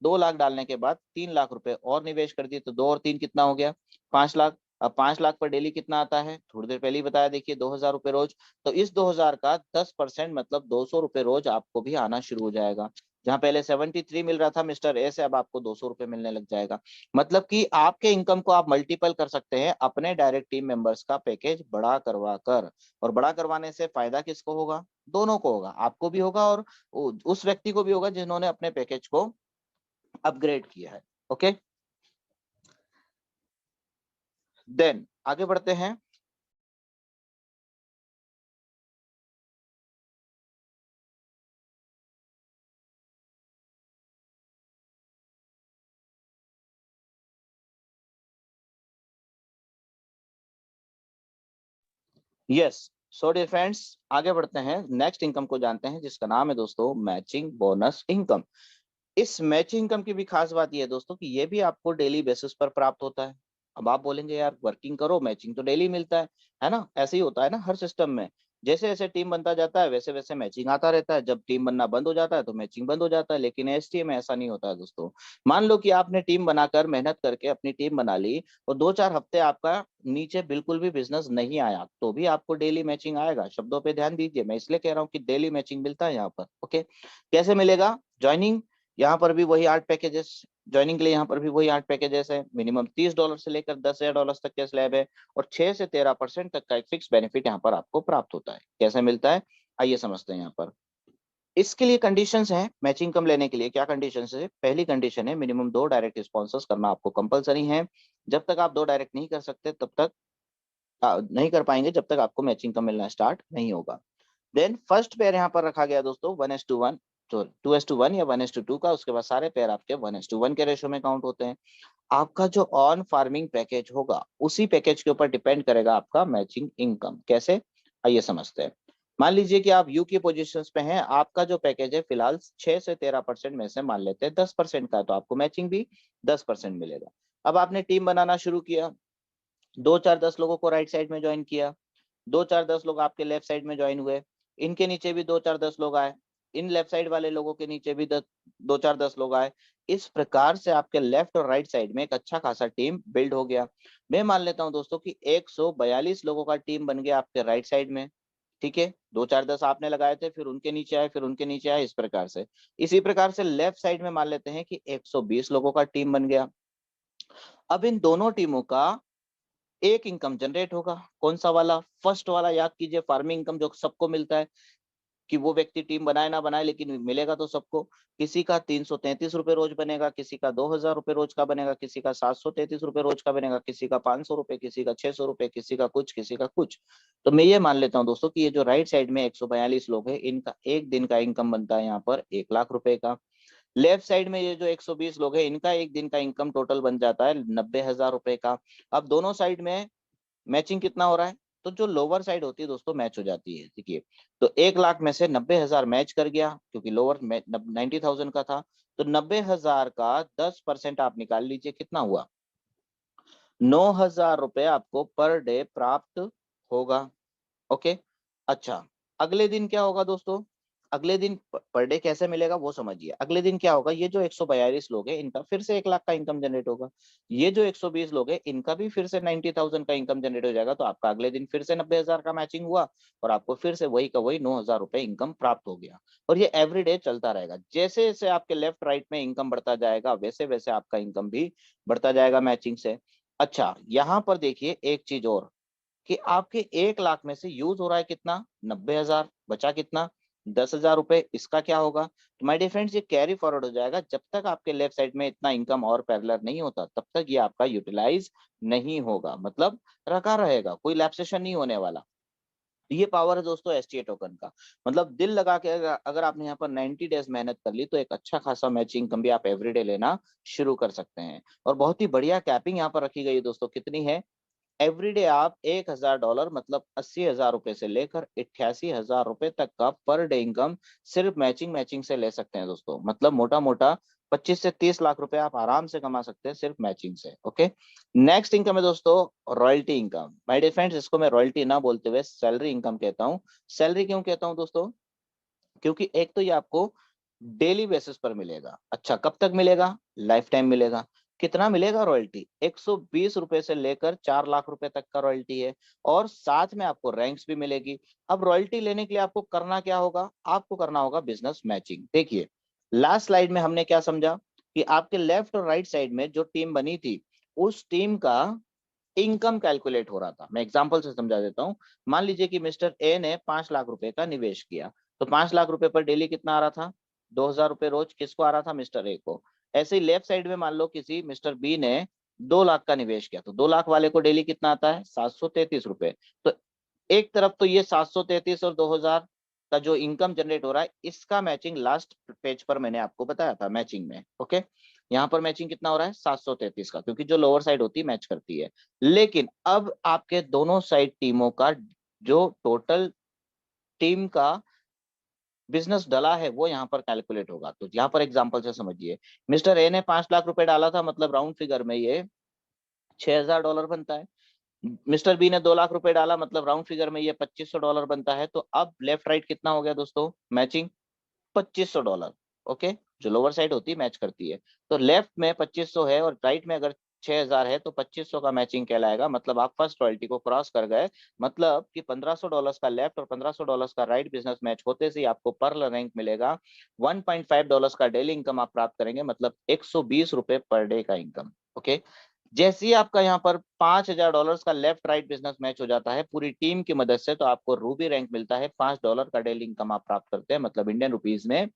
2 लाख डालने के बाद 3 लाख रुपए और निवेश कर दिए, तो 2 और 3 कितना हो गया? 5 लाख। अब 5 लाख पर डेली कितना आता है? थोड़ी देर पहले ही बताया, देखिए, 2,000 रुपए रोज। तो इस 2,000 का 10% मतलब 200 रुपए रोज आपको भी आना शुरू हो जाएगा। जहां पहले 73 मिल रहा था मिस्टर ए से, अब आपको 200 रुपए मिलने लग जाएगा। मतलब कि आपके इनकम को आप मल्टीपल कर सकते हैं अपने डायरेक्ट टीम मेंबर्स का पैकेज बड़ा करवा कर। और बड़ा करवाने से फायदा किसको होगा? दोनों को होगा, आपको भी होगा और उस व्यक्ति को भी होगा जिन्होंने अपने पैकेज को अपग्रेड किया है। ओके, देन आगे बढ़ते हैं। यस, सो डियर फ्रेंड्स, आगे बढ़ते हैं, नेक्स्ट इनकम को जानते हैं जिसका नाम है दोस्तों मैचिंग बोनस इनकम। इस मैचिंग इनकम की भी खास बात यह है दोस्तों कि ये भी आपको डेली बेसिस पर प्राप्त होता है। अब आप बोलेंगे यार वर्किंग करो मैचिंग तो डेली मिलता है ना? ऐसे ही होता है ना हर सिस्टम में। जैसे जैसे टीम बनता जाता है वैसे वैसे मैचिंग आता रहता है। जब टीम बनना बंद हो जाता है तो मैचिंग बंद हो जाता है। लेकिन एसटीए में ऐसा नहीं होता है दोस्तों। मान लो कि आपने टीम बनाकर मेहनत करके अपनी टीम बना ली और 2-4 हफ्ते आपका नीचे बिल्कुल भी बिजनेस नहीं आया, तो भी आपको डेली मैचिंग आएगा। शब्दों पे ध्यान दीजिए, मैं इसलिए कह रहा हूँ कि डेली मैचिंग मिलता है यहाँ पर। ओके, कैसे मिलेगा? ज्वाइनिंग, यहाँ पर भी वही 8 पैकेजेस। ज्वाइनिंग के लिए यहाँ पर भी वही 8 पैकेजेस है। मिनिमम $30 से लेकर $10,000 तक के स्लैब है और 6 से 13% तक का एक फिक्स बेनिफिट यहाँ पर आपको प्राप्त होता है। कैसे मिलता है आइए समझते हैं यहाँ पर। इसके लिए कंडीशंस हैं मैचिंग इनकम लेने के लिए। क्या कंडीशंस है? पहली कंडीशन है मिनिमम 2 डायरेक्ट स्पॉन्सर्स करना आपको कंपलसरी है। जब तक आप 2 डायरेक्ट नहीं कर सकते तब तक नहीं कर पाएंगे जब तक आपको मैचिंग इनकम मिलना स्टार्ट नहीं होगा। देन फर्स्ट पेयर यहाँ पर रखा गया दोस्तों 1:1, तो 2:1 या 1:2 का। उसके बाद सारे पेयर आपके 1:1 के रेशो में काउंट होते हैं। आपका जो ऑन फार्मिंग पैकेज होगा उसी पैकेज के ऊपर डिपेंड करेगा आपका मैचिंग इनकम। कैसे आइए समझते हैं। मान लीजिए कि आप यू की पोजिशन पे हैं, आपका जो पैकेज है फिलहाल 6 से 13% में से मान लेते हैं 10% का, तो आपको मैचिंग भी 10% मिलेगा। अब आपने टीम बनाना शुरू किया, 2-4-10 लोगों को राइट साइड में ज्वाइन किया, 2-4-10 लोग आपके लेफ्ट साइड में ज्वाइन हुए, इनके नीचे भी 2-4-10 लोग आए, इन लेफ्ट साइड वाले लोगों के नीचे भी 2-4-10 लोग आए। इस प्रकार से आपके लेफ्ट और राइट साइड में एक अच्छा खासा टीम बिल्ड हो गया। मैं मान लेता हूं दोस्तों कि 142 लोगों का टीम बन गया आपके राइट साइड में। ठीक है, 2-4-10 आपने लगाए थे, फिर उनके नीचे आए, फिर उनके नीचे आए, इस प्रकार से। इसी प्रकार से लेफ्ट साइड में मान लेते हैं कि 120 लोगों का टीम बन गया। अब इन दोनों टीमों का एक इनकम जनरेट होगा। कौन सा वाला? फर्स्ट वाला। याद कीजिए, फार्मिंग इनकम जो सबको मिलता है, कि वो व्यक्ति टीम बनाए ना बनाए लेकिन मिलेगा तो सबको। किसी का 333 रुपए रोज बनेगा, किसी का 2000 रुपए रोज का बनेगा, किसी का 733 रुपए रोज का बनेगा, किसी का 500 रुपए, किसी का 600 रुपए, किसी का कुछ, किसी का कुछ। तो मैं ये मान लेता हूँ दोस्तों कि ये जो राइट साइड में 142 लोग हैं, इनका एक दिन का इनकम बनता है यहाँ पर 1,00,000 रुपए का। लेफ्ट साइड में ये जो 120 लोग हैं, इनका एक दिन का इनकम टोटल बन जाता है 90,000 रुपए का। अब दोनों साइड में मैचिंग कितना हो रहा है? तो जो लोअर साइड होती है दोस्तों मैच हो जाती है। देखिए, तो 1,00,000 में से 90,000 मैच कर गया, क्योंकि लोअर 90,000 का था। तो 90,000 का 10% आप निकाल लीजिए, कितना हुआ? 9,000 रुपए आपको पर डे प्राप्त होगा। ओके, अच्छा, अगले दिन क्या होगा दोस्तों? अगले दिन पर डे कैसे मिलेगा वो समझिए। अगले दिन क्या होगा? ये जो 142 लोग हैं इनका फिर से 1,00,000 का इनकम जनरेट होगा। ये जो 120 लोग हैं इनका भी फिर से 90,000 का इनकम जनरेट हो जाएगा। तो आपका अगले दिन फिर से 90,000 का मैचिंग हुआ और आपको फिर से वही का वही 9,000 रुपए इनकम प्राप्त हो गया। और ये एवरी डे चलता रहेगा। जैसे जैसे आपके लेफ्ट राइट में इनकम बढ़ता जाएगा वैसे वैसे आपका इनकम भी बढ़ता जाएगा मैचिंग से। अच्छा, यहाँ पर देखिए एक चीज और, कि आपके 1,00,000 में से यूज हो रहा है कितना? 90,000। बचा कितना? 10,000 रुपए। इसका क्या होगा? तो माय डियर फ्रेंड्स, ये कैरी फॉरवर्ड हो जाएगा। जब तक आपके लेफ्ट साइड में इतना इनकम और पैरेलल नहीं होता तब तक ये आपका यूटिलाइज नहीं होगा, मतलब रखा रहेगा, कोई लैप्सेशन नहीं होने वाला। ये पावर है दोस्तों एसटीए टोकन का। मतलब दिल लगा के अगर आपने यहाँ पर 90 डेज मेहनत कर ली तो एक अच्छा खासा मैचिंग इनकम भी आप एवरीडे लेना शुरू कर सकते हैं। और बहुत ही बढ़िया कैपिंग यहाँ पर रखी गई है दोस्तों। कितनी है? एवरीडे आप $1,000 मतलब 80,000 रुपए से लेकर 88,000 रुपए तक का पर डे इनकम सिर्फ मैचिंग मैचिंग से ले सकते हैं दोस्तों। मतलब मोटा मोटा 25 से 30 लाख रुपए आप आराम से कमा सकते हैं सिर्फ मैचिंग से। ओके, नेक्स्ट इनकम है दोस्तों royalty income. My dear friends, इसको मैं रॉयल्टी ना बोलते हुए सैलरी इनकम कहता हूँ। सैलरी क्यों कहता हूँ दोस्तों? क्योंकि एक तो ये आपको डेली बेसिस पर मिलेगा। अच्छा, कब तक मिलेगा? लाइफ टाइम मिलेगा। कितना मिलेगा रॉयल्टी? 120 रुपए से लेकर 4,00,000 रुपए तक का रॉयल्टी है। और साथ में आपको रैंक्स भी मिलेगी। अब रॉयल्टी लेने के लिए आपको करना क्या होगा? आपको करना होगा बिजनेस मैचिंग। देखिए, लास्ट स्लाइड में हमने क्या समझा कि आपके लेफ्ट और राइट साइड में जो टीम बनी थी उस टीम का इनकम कैलकुलेट हो रहा था। मैं एग्जांपल से समझा देता हूं। मान लीजिए कि मिस्टर ए ने 5,00,000 रुपए का निवेश किया, तो 5,00,000 रुपए पर डेली कितना आ रहा था? 2,000 रुपए रोज। किसको आ रहा था? मिस्टर ए को। ऐसे ही लेफ्ट साइड में मान लो किसी मिस्टर बी ने 2,00,000 का निवेश किया, तो 2,00,000 वाले को डेली कितना आता है? 733 रुपए। तो एक तरफ तो ये 733 और 2,000 का जो इनकम जनरेट हो रहा है इसका मैचिंग लास्ट पेज पर मैंने आपको बताया था मैचिंग में। ओके, यहाँ पर मैचिंग कितना हो रहा है? 733 का, क्योंकि जो लोअर साइड होती है मैच करती है। लेकिन अब आपके दोनों साइड टीमों का जो टोटल टीम का बिजनेस डला है वो यहाँ पर कैलकुलेट होगा। तो यहाँ पर एग्जांपल से समझिए, मिस्टर ए ने 5,00,000 रुपए डाला था, मतलब राउंड फिगर में ये $6,000 बनता है। मिस्टर बी ने 2 लाख रुपए डाला, मतलब राउंड फिगर में ये $2500 बनता है। तो अब लेफ्ट राइट कितना हो गया दोस्तों, मैचिंग $2500। ओके, जो लोअर साइड होती है मैच करती है। तो लेफ्ट में 2500 है और राइट में अगर 6000 है तो 2500 का मैचिंग कहलाएगा। मतलब आप फर्स्ट रॉयल्टी को क्रॉस कर गए। मतलब कि $1500 का लेफ्ट और $1500 का राइट बिजनेस मैच होते से ही आपको पर्ल रैंक मिलेगा। $1.5 का डेली इनकम आप प्राप्त करेंगे, मतलब $120 पर डे का इनकम। ओके, जैसे ही आपका यहाँ पर $5000 का लेफ्ट राइट बिजनेस मैच हो जाता है पूरी टीम की मदद से, तो आपको रूबी रैंक मिलता है। $5 का डेली इनकम आप प्राप्त करते हैं, मतलब इंडियन रुपीज में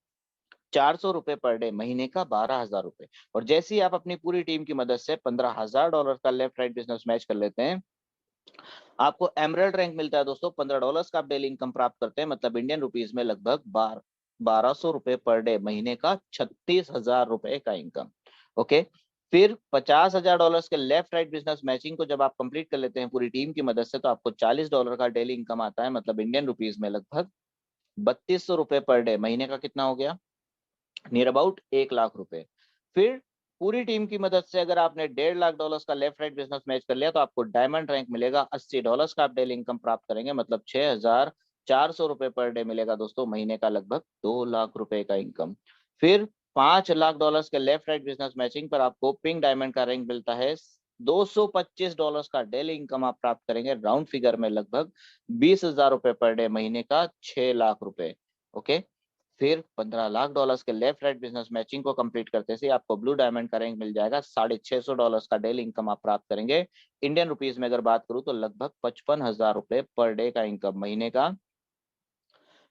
$400 पर डे, महीने का $12000। और जैसे ही आप अपनी पूरी टीम की मदद से $15000 का लेफ्ट राइट बिजनेस मैच कर लेते हैं, आपको एमरल्ड रैंक मिलता है दोस्तों। $15 का आप डेली इनकम प्राप्त करते हैं, मतलब इंडियन रुपीज में लगभग $1200 पर डे, महीने का $36,000 का इनकम। ओके, फिर $50,000 के लेफ्ट राइट बिजनेस मैचिंग को जब आप कंप्लीट कर लेते हैं पूरी टीम की मदद से, तो आपको $40 का डेली इनकम आता है, मतलब इंडियन रुपीज में लगभग $3200 पर डे, महीने का कितना हो गया, नियर अबाउट $1,00,000। फिर पूरी टीम की मदद से अगर आपने $1.5 लाख का लेफ्ट राइट बिजनेस मैच कर लिया, तो आपको डायमंड रैंक मिलेगा। $80 का आप डेली इनकम प्राप्त करेंगे, मतलब $6400 पर डे मिलेगा दोस्तों, महीने का लगभग $2,00,000 का इनकम। फिर $5,00,000 के लेफ्ट राइट बिजनेस मैचिंग पर आपको पिंक डायमंड का रैंक मिलता है। $225 का डेली इनकम आप प्राप्त करेंगे, राउंड फिगर में लगभग $20,000 पर डे, महीने का $6,00,000। ओके, फिर $15,00,000 के लेफ्ट राइट बिजनेस मैचिंग को कंप्लीट करते से आपको ब्लू डायमंड का रैंक मिल जाएगा। $650 का डेली इनकम आप प्राप्त करेंगे। इंडियन रुपीज में अगर बात करूं तो लगभग $55,000 पर डे का इनकम, महीने का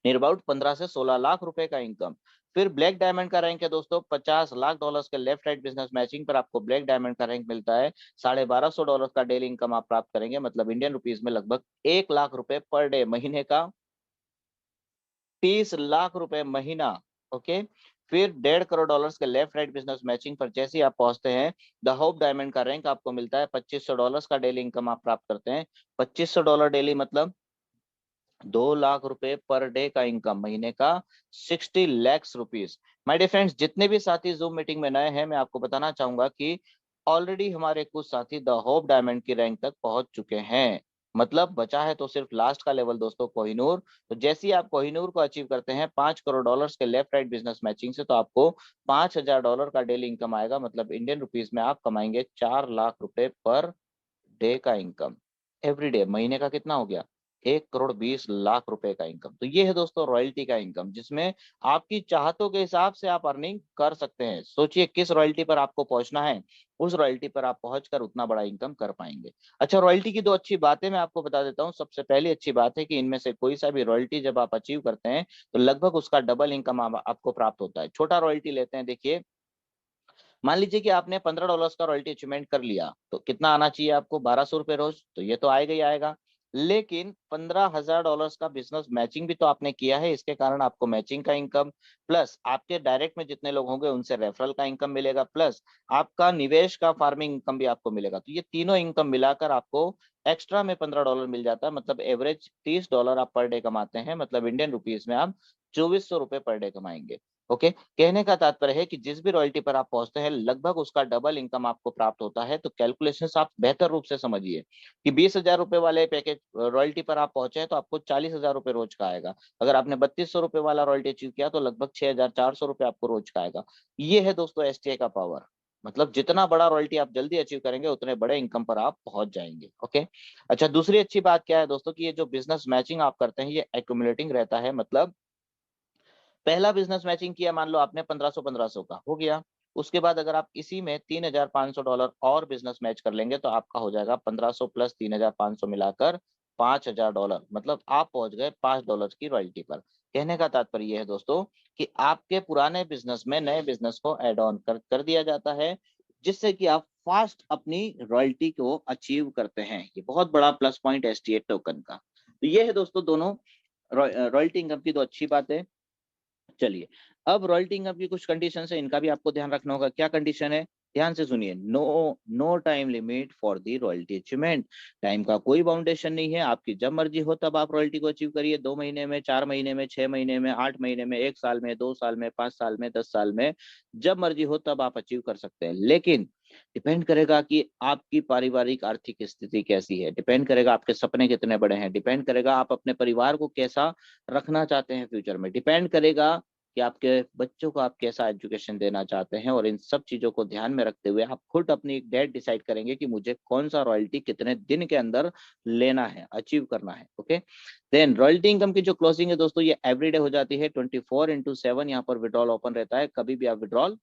नियर अबाउट 15 से 16 लाख रुपए का इनकम। फिर ब्लैक डायमंड का रैंक है दोस्तों। $50,00,000 के लेफ्ट राइट बिजनेस मैचिंग पर आपको ब्लैक डायमंड का रैंक मिलता है। $1250 का डेली इनकम आप प्राप्त करेंगे, मतलब इंडियन रुपीज में लगभग $1,00,000 पर डे, महीने का $30,00,000 महीना। ओके, फिर $1.5 करोड़ के लेफ्ट राइट बिजनेस मैचिंग पर जैसे ही आप पहुंचते हैं, द होप डायमंड का रैंक आपको मिलता है। $2500 का डेली इनकम आप प्राप्त करते हैं। $2500 डेली मतलब $2,00,000 पर डे का इनकम, महीने का 60 lakhs rupees. My dear friends, जितने भी साथी जूम मीटिंग में नए हैं, मैं आपको बताना चाहूंगा कि ऑलरेडी हमारे कुछ साथी द होप डायमंड की रैंक तक पहुंच चुके हैं। मतलब बचा है तो सिर्फ लास्ट का लेवल दोस्तों, कोहिनूर। तो जैसे ही आप कोहिनूर को अचीव करते हैं $5 करोड़ के लेफ्ट राइट बिजनेस मैचिंग से, तो आपको $5,000 का डेली इनकम आएगा, मतलब इंडियन रुपीज में आप कमाएंगे $4,00,000 पर डे का इनकम एवरी डे, महीने का कितना हो गया, $1,20,00,000 का इनकम। तो ये है दोस्तों रॉयल्टी का इनकम, जिसमें आपकी चाहतों के हिसाब से आप अर्निंग कर सकते हैं। सोचिए किस रॉयल्टी पर आपको पहुंचना है, उस रॉयल्टी पर आप पहुंचकर उतना बड़ा इनकम कर पाएंगे। अच्छा, रॉयल्टी की दो अच्छी बातें मैं आपको बता देता हूँ। सबसे पहली अच्छी बात है कि इनमें से कोई सा भी रॉयल्टी जब आप अचीव करते हैं, तो लगभग उसका डबल इनकम आपको प्राप्त होता है। छोटा रॉयल्टी लेते हैं, देखिए मान लीजिए कि आपने $15 का रॉयल्टी अचीवमेंट कर लिया, तो कितना आना चाहिए आपको, $1,200 रोज, तो ये तो आएगा ही आएगा। लेकिन $15,000 का बिजनेस मैचिंग भी तो आपने किया है, इसके कारण आपको मैचिंग का इनकम, प्लस आपके डायरेक्ट में जितने लोग होंगे उनसे रेफरल का इनकम मिलेगा, प्लस आपका निवेश का फार्मिंग इनकम भी आपको मिलेगा। तो ये तीनों इनकम मिलाकर आपको एक्स्ट्रा में $15 मिल जाता है, मतलब एवरेज $30 आप पर डे कमाते हैं, मतलब इंडियन रुपीज में आप ₹2,400 पर डे कमाएंगे। ओके, कहने का तात्पर्य है कि जिस भी रॉयल्टी पर आप पहुंचते हैं लगभग उसका डबल इनकम आपको प्राप्त होता है। तो कैलकुलेशन आप बेहतर रूप से समझिए कि $20,000 वाले पैकेज रॉयल्टी पर आप पहुंचे हैं तो आपको $40,000 रोज का आएगा। अगर आपने $3,200 वाला रॉयल्टी अचीव किया तो लगभग $6,400 आपको रोज का आएगा। ये है दोस्तों एसटीए का पावर। मतलब जितना बड़ा रॉयल्टी आप जल्दी अचीव करेंगे उतने बड़े इनकम पर आप पहुंच जाएंगे। ओके, अच्छा, दूसरी अच्छी बात क्या है दोस्तों कि ये जो बिजनेस मैचिंग आप करते हैं ये एक्यूमुलेटिंग रहता है। मतलब पहला बिजनेस मैचिंग किया, मान लो आपने 1500 का हो गया, उसके बाद अगर आप इसी में $3,500 और बिजनेस मैच कर लेंगे तो आपका हो जाएगा 1500 प्लस 3,500 मिलाकर $5,000, मतलब आप पहुंच गए $5 की रॉयल्टी पर। कहने का तात्पर्य यह है दोस्तों कि आपके पुराने बिजनेस में नए बिजनेस को एड ऑन कर दिया जाता है, जिससे कि आप फास्ट अपनी रॉयल्टी को अचीव करते हैं। ये बहुत बड़ा प्लस पॉइंट एसटीए टोकन का। तो ये है दोस्तों दोनों रॉयल्टी इनकम की दो अच्छी बात है। चलिए, अब रॉयल्टी इनकम की कुछ कंडीशन है, इनका भी आपको ध्यान रखना होगा। क्या कंडीशन है, ध्यान से सुनिए। No time limit for the royalty achievement. Time का कोई बाउंडेशन नहीं है, आपकी जब मर्जी हो तब आप रॉयल्टी को अचीव करिए। 2 महीने में, 4 महीने में, 6 महीने में, 8 महीने में, 1 साल में, 2 साल में, 5 साल में, 10 साल में, जब मर्जी हो तब आप अचीव कर सकते हैं। लेकिन डिपेंड करेगा कि आपकी पारिवारिक आर्थिक स्थिति कैसी है, डिपेंड करेगा आपके सपने कितने बड़े हैं, डिपेंड करेगा आप अपने परिवार को कैसा रखना चाहते हैं फ्यूचर में, डिपेंड करेगा कि आपके बच्चों को आप कैसा एजुकेशन देना चाहते हैं। और इन सब चीजों को ध्यान में रखते हुए आप खुद अपनी एक डेट डिसाइड करेंगे कि मुझे कौन सा रॉयल्टी कितने दिन के अंदर लेना है, अचीव करना है। ओके, देन रॉयल्टी इनकम की जो क्लोजिंग है दोस्तों, ये एवरीडे हो जाती है, 24/7 यहाँ पर विड्रॉल ओपन रहता है, कभी भी आप विड्रॉल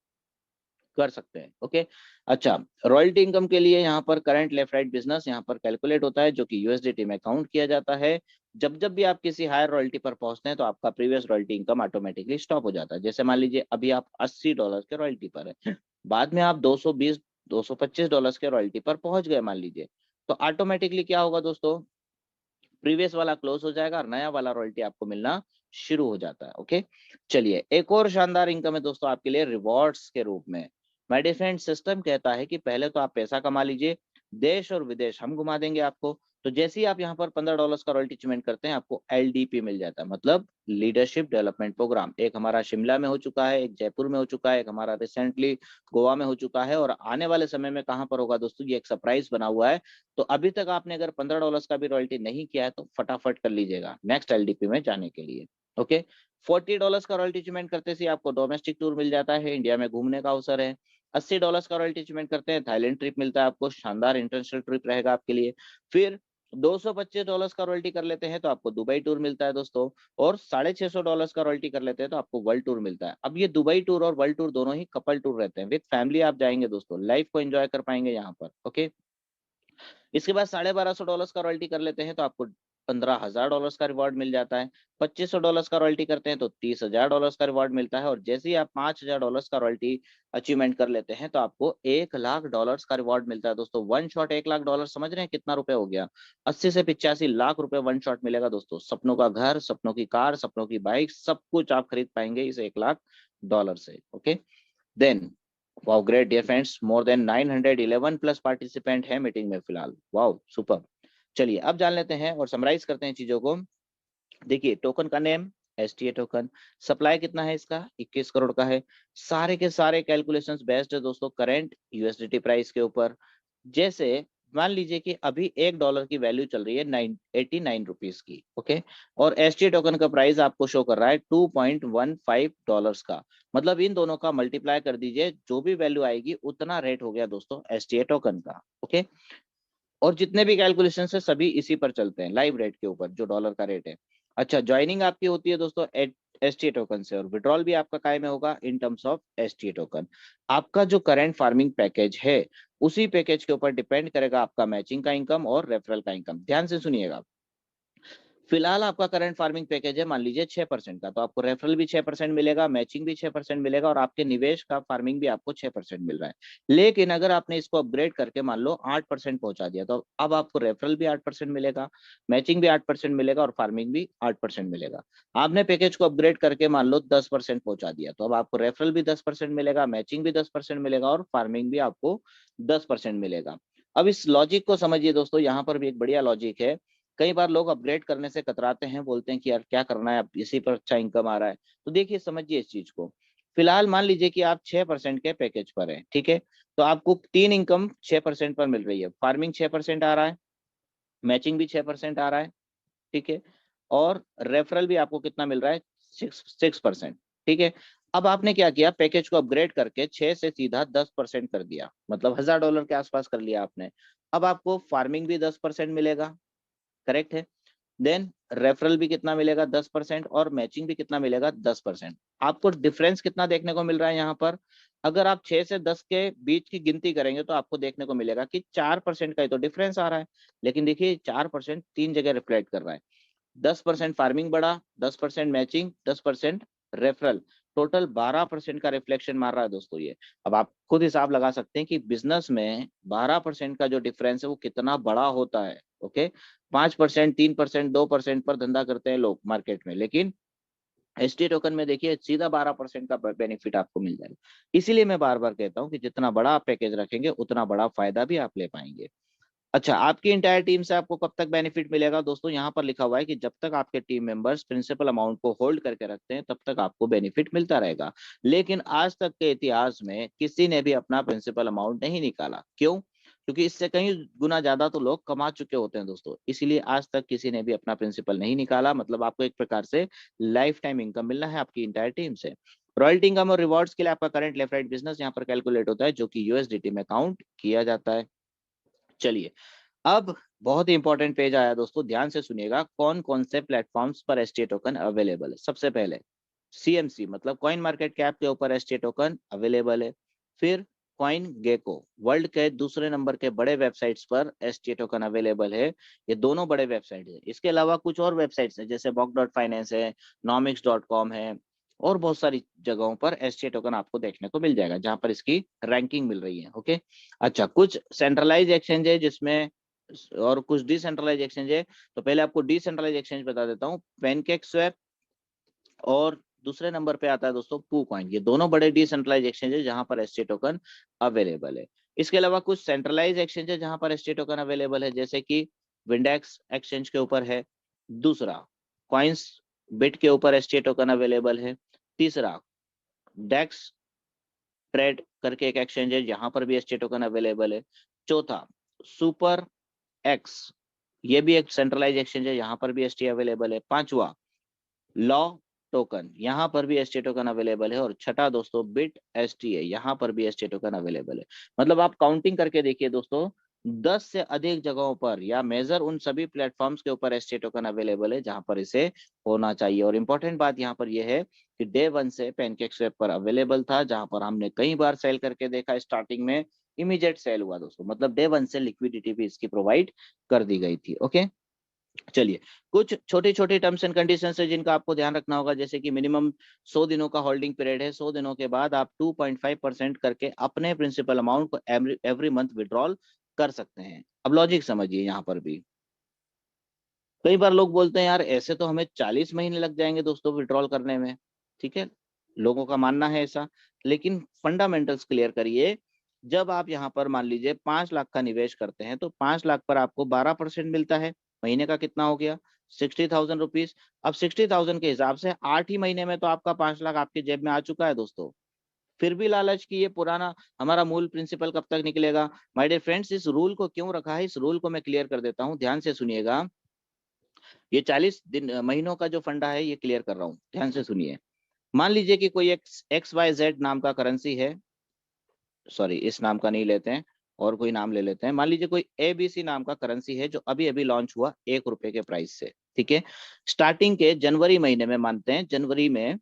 कर सकते हैं। ओके, अच्छा, रॉयल्टी इनकम के लिए यहाँ पर करंट लेफ्ट राइट बिजनेस यहाँ पर कैलकुलेट होता है, जो कि यूएसडीटी में काउंट किया जाता है। जब जब भी आप किसी हायर रॉयल्टी पर पहुंचते हैं तो आपका previous royalty income automatically stop हो जाता है। जैसे मान लीजिए अभी आप $80 के रॉयल्टी पर है, बाद में आप 220 $225 के रॉयल्टी पर पहुंच गए मान लीजिए, तो ऑटोमेटिकली क्या होगा दोस्तों, प्रीवियस वाला क्लोज हो जाएगा और नया वाला रॉयल्टी आपको मिलना शुरू हो जाता है। ओके, चलिए एक और शानदार इनकम है दोस्तों आपके लिए रिवॉर्ड्स के रूप में। माय डियर फ्रेंड, सिस्टम कहता है कि पहले तो आप पैसा कमा लीजिए, देश और विदेश हम घुमा देंगे आपको। तो जैसे ही आप यहाँ पर $15 का रॉयल्टी अचीवमेंट करते हैं, आपको एलडीपी मिल जाता है, मतलब लीडरशिप डेवलपमेंट प्रोग्राम। एक हमारा शिमला में हो चुका है, एक जयपुर में हो चुका है, एक हमारा रिसेंटली गोवा में हो चुका है, और आने वाले समय में कहाँ पर होगा दोस्तों, ये एक सरप्राइज बना हुआ है। तो अभी तक आपने अगर $15 का भी रॉयल्टी नहीं किया है तो फटाफट कर लीजिएगा नेक्स्ट एलडीपी में जाने के लिए। ओके, $40 का रॉयल्टी अचीवमेंट करते से आपको डोमेस्टिक टूर मिल जाता है, इंडिया में घूमने का अवसर है। $80 का रॉयल्टी अचीवमेंट करते हैं, थाईलैंड ट्रिप मिलता है आपको, शानदार इंटरनेशनल ट्रिप रहेगा आपके लिए। फिर $225 का रॉयल्टी कर लेते हैं तो आपको दुबई टूर मिलता है दोस्तों, और $650 का रॉयल्टी कर लेते हैं तो आपको वर्ल्ड टूर मिलता है। अब ये दुबई टूर और वर्ल्ड टूर दोनों ही कपल टूर रहते हैं, विद फैमिली आप जाएंगे दोस्तों, लाइफ को एंजॉय कर पाएंगे यहाँ पर। ओके, इसके बाद $1250 का रॉयल्टी कर लेते हैं तो आपको $15,000 का रिवॉर्ड मिल जाता है। $2500 का रॉयल्टी करते हैं तो $30,000 का रिवॉर्ड मिलता है, और जैसे ही आप $5000 का रॉयल्टी अचीवमेंट कर लेते हैं तो आपको $1,00,000 का रिवॉर्ड मिलता है दोस्तों। वन शॉट $1,00,000, समझ रहे हैं कितना रुपए हो गया, 80 से 85 लाख रुपए वन शॉट मिलेगा दोस्तों। सपनों का घर, सपनों की कार, सपनों की बाइक, सब कुछ आप खरीद पाएंगे इस $1,00,000 से। Okay, then wow great dear friends, more than 911 plus participant है मीटिंग में फिलहाल। Wow super. चलिए अब जान लेते हैं और समराइज करते हैं चीजों को। देखिए टोकन का नेम एसटीए टोकन, सप्लाई कितना है इसका, 21 करोड़ का है। सारे के सारे कैलकुलेशंस बेस्ड है दोस्तों करंट यूएसडीटी प्राइस के ऊपर। जैसे मान लीजिए कि अभी $1 की वैल्यू चल रही है 89 रुपीज की। ओके, और एसटीए टोकन का प्राइस आपको शो कर रहा है $2.15 का, मतलब इन दोनों का मल्टीप्लाई कर दीजिए, जो भी वैल्यू आएगी उतना रेट हो गया दोस्तों एसटीए टोकन का। ओके, और जितने भी कैलकुलेशन है सभी इसी पर चलते हैं, लाइव रेट के ऊपर जो डॉलर का रेट है। अच्छा, ज्वाइनिंग आपकी होती है दोस्तों एसटीए टोकन से, और विड्रॉल भी आपका काय में होगा in terms of STA token. आपका जो करंट फार्मिंग पैकेज है उसी पैकेज के ऊपर डिपेंड करेगा आपका मैचिंग का इनकम और रेफरल का इनकम। ध्यान से सुनिएगा, फिलहाल आपका करंट फार्मिंग पैकेज है मान लीजिए 6% का, तो आपको रेफरल भी 6% मिलेगा, मैचिंग भी 6% मिलेगा, और आपके निवेश का फार्मिंग भी आपको 6% मिल रहा है। लेकिन अगर आपने इसको अपग्रेड करके मान लो 8% पहुंचा दिया, तो अब आपको रेफरल भी 8% मिलेगा, मैचिंग भी 8% मिलेगा, और फार्मिंग भी 8% मिलेगा। आपने पैकेज को अपग्रेड करके मान लो 10% पहुंचा दिया, तो अब आपको रेफरल भी 10% मिलेगा, मैचिंग भी 10% मिलेगा, और फार्मिंग भी आपको 10% मिलेगा। अब इस लॉजिक को समझिए दोस्तों, यहाँ पर भी एक बढ़िया लॉजिक है। कई बार लोग अपग्रेड करने से कतराते हैं, बोलते हैं कि यार क्या करना है, अब इसी पर अच्छा इनकम आ रहा है। तो देखिए समझिए इस चीज को, फिलहाल मान लीजिए कि आप 6% के पैकेज पर हैं, ठीक है, तो आपको तीन इनकम 6% पर मिल रही है, फार्मिंग 6% आ रहा है, मैचिंग भी 6% आ रहा है, ठीक है, और रेफरल भी आपको कितना मिल रहा है, 6%। ठीक है, अब आपने क्या किया, पैकेज को अपग्रेड करके 6 से सीधा 10% कर दिया, मतलब $1000 के आसपास कर लिया आपने। अब आपको फार्मिंग भी 10% मिलेगा, करेक्ट है, देन रेफरल भी कितना मिलेगा, 10%, और मैचिंग भी कितना मिलेगा, 10%। आपको डिफरेंस कितना देखने को मिल रहा है यहाँ पर, अगर आप 6 से 10 के बीच की गिनती करेंगे तो आपको देखने को मिलेगा कि 4% का ही तो डिफरेंस आ रहा है। लेकिन देखिए 4% तीन जगह रिफ्लेक्ट कर रहा है, 10% फार्मिंग बढ़ा, 10% मैचिंग, 10% रेफरल, टोटल 12% का रिफ्लेक्शन मार रहा है दोस्तों ये। अब आप खुद हिसाब लगा सकते हैं कि बिजनेस में 12% का जो डिफरेंस है वो कितना बड़ा होता है। ओके, 5%, 3%, 2% पर धंधा करते हैं लोग मार्केट में, लेकिन एसटी टोकन में देखिए सीधा 12% का बेनिफिट आपको मिल जाएगा। इसीलिए मैं बार बार कहता हूँ कि जितना बड़ा आप पैकेज रखेंगे उतना बड़ा फायदा भी आप ले पाएंगे। अच्छा, आपकी इंटायर टीम से आपको कब तक बेनिफिट मिलेगा दोस्तों? यहाँ पर लिखा हुआ है कि जब तक आपके टीम मेंबर्स प्रिंसिपल अमाउंट को होल्ड करके रखते हैं तब तक आपको बेनिफिट मिलता रहेगा। लेकिन आज तक के इतिहास में किसी ने भी अपना प्रिंसिपल अमाउंट नहीं निकाला। क्यों? क्योंकि इससे कहीं गुना ज्यादा तो लोग कमा चुके होते हैं दोस्तों, इसीलिए आज तक किसी ने भी अपना प्रिंसिपल नहीं निकाला। मतलब आपको एक प्रकार से लाइफ टाइम इनकम मिलना है आपकी इंटायर टीम से। रॉयल्टी इनकम और रिवॉर्ड्स के लिए आपका करंट लेफ्ट राइट बिजनेस यहाँ पर कैलकुलेट होता है, जो कि यूएसडीटी में काउंट किया जाता है। चलिए, अब बहुत ही इंपॉर्टेंट पेज आया दोस्तों, ध्यान से सुनिएगा। कौन कौन से प्लेटफॉर्म्स पर एसटी टोकन अवेलेबल है? सबसे पहले सीएमसी मतलब कॉइन मार्केट कैप के ऊपर एसटी टोकन अवेलेबल है। फिर कॉइन गेको, वर्ल्ड के दूसरे नंबर के बड़े वेबसाइट्स पर एसटी टोकन अवेलेबल है। ये दोनों बड़े वेबसाइट है। इसके अलावा कुछ और वेबसाइट्स है जैसे बॉक.फाइनेंस है, नॉमिक्स.com है, और बहुत सारी जगहों पर एसटी टोकन आपको देखने को मिल जाएगा जहां पर इसकी रैंकिंग मिल रही है। ओके, अच्छा, कुछ सेंट्रलाइज एक्सचेंज है जिसमें, और कुछ डिसेंट्रलाइज एक्सचेंज है। तो पहले आपको डिसेंट्रलाइज एक्सचेंज बता देता हूँ, पैनकेक स्वैप, और दूसरे नंबर पे आता है दोस्तों पू कॉइन। ये दोनों बड़े डिसेंट्रलाइज एक्सचेंज है जहां पर एसटी टोकन अवेलेबल है। इसके अलावा कुछ सेंट्रलाइज एक्सचेंज है जहां पर एसटी टोकन अवेलेबल है, जैसे कि विंडेक्स एक्सचेंज के ऊपर है। दूसरा, कॉइन्स बिट के ऊपर एसटी टोकन अवेलेबल है। तीसरा, डेक्स ट्रेड करके एक एक्सचेंज है, यहाँ पर भी एसटी टोकन अवेलेबल है। चौथा, सुपर एक्स, ये भी एक सेंट्रलाइज एक्सचेंज है, यहाँ पर भी एसटी अवेलेबल है। पांचवा, लॉ टोकन, यहाँ पर भी एसटी टोकन अवेलेबल है। और छठा दोस्तों, बिट एसटी है, यहाँ पर भी एसटी टोकन अवेलेबल है। मतलब आप काउंटिंग करके देखिए दोस्तों, 10 से अधिक जगहों पर या मेजर उन सभी प्लेटफॉर्म्स के ऊपर एसटी टोकन अवेलेबल है जहां पर इसे होना चाहिए। और इंपॉर्टेंट बात यहाँ पर यह है कि डे 1 से पैनकेक स्वैप पर अवेलेबल था, जहां पर हमने कई बार सेल करके देखा। स्टार्टिंग में इमीडिएट सेल हुआ दोस्तों, मतलब डे 1 से लिक्विडिटी भी इसकी प्रोवाइड कर दी गई थी। ओके, चलिए, कुछ छोटी छोटी टर्म्स एंड कंडीशंस है जिनका आपको ध्यान रखना होगा, जैसे कि मिनिमम 100 दिनों का होल्डिंग पीरियड है। 100 दिनों के बाद आप 2.5% करके अपने प्रिंसिपल अमाउंट को एवरी मंथ विड्रॉल कर सकते हैं। अब लॉजिक समझिए यहाँ पर भी। कई बार लोग बोलते हैं यार ऐसे तो हमें 40 महीने लग जाएंगे दोस्तों विड्रॉल करने में। ठीक है, लोगों का मानना है ऐसा, लेकिन फंडामेंटल्स क्लियर करिए। जब आप यहाँ पर मान लीजिए 5 लाख का निवेश करते हैं तो 5 लाख पर आपको 12% मिलता है। महीने का कितना हो गया? 60,000 रुपीज। अब 60,000 के हिसाब से 8 ही महीने में तो आपका 5 लाख आपकी जेब में आ चुका है दोस्तों। फिर भी लालच की ये पुराना हमारा मूल प्रिंसिपल कब तक निकलेगा? माय डियर फ्रेंड्स, इस रूल को क्यों रखा है, इस रूल को मैं क्लियर कर देता हूँ, ध्यान से सुनिएगा। ये 40 दिन महीनों का जो फंडा है ये क्लियर कर रहा हूँ, ध्यान से सुनिए। मान लीजिए कि कोई एक्स वाई जेड नाम का करेंसी है, सॉरी इस नाम का नहीं लेते हैं, और कोई नाम ले लेते हैं। मान लीजिए कोई एबीसी नाम का करेंसी है जो अभी अभी लॉन्च हुआ 1 रुपए के प्राइस से। ठीक है, स्टार्टिंग के जनवरी महीने में, मानते हैं जनवरी में,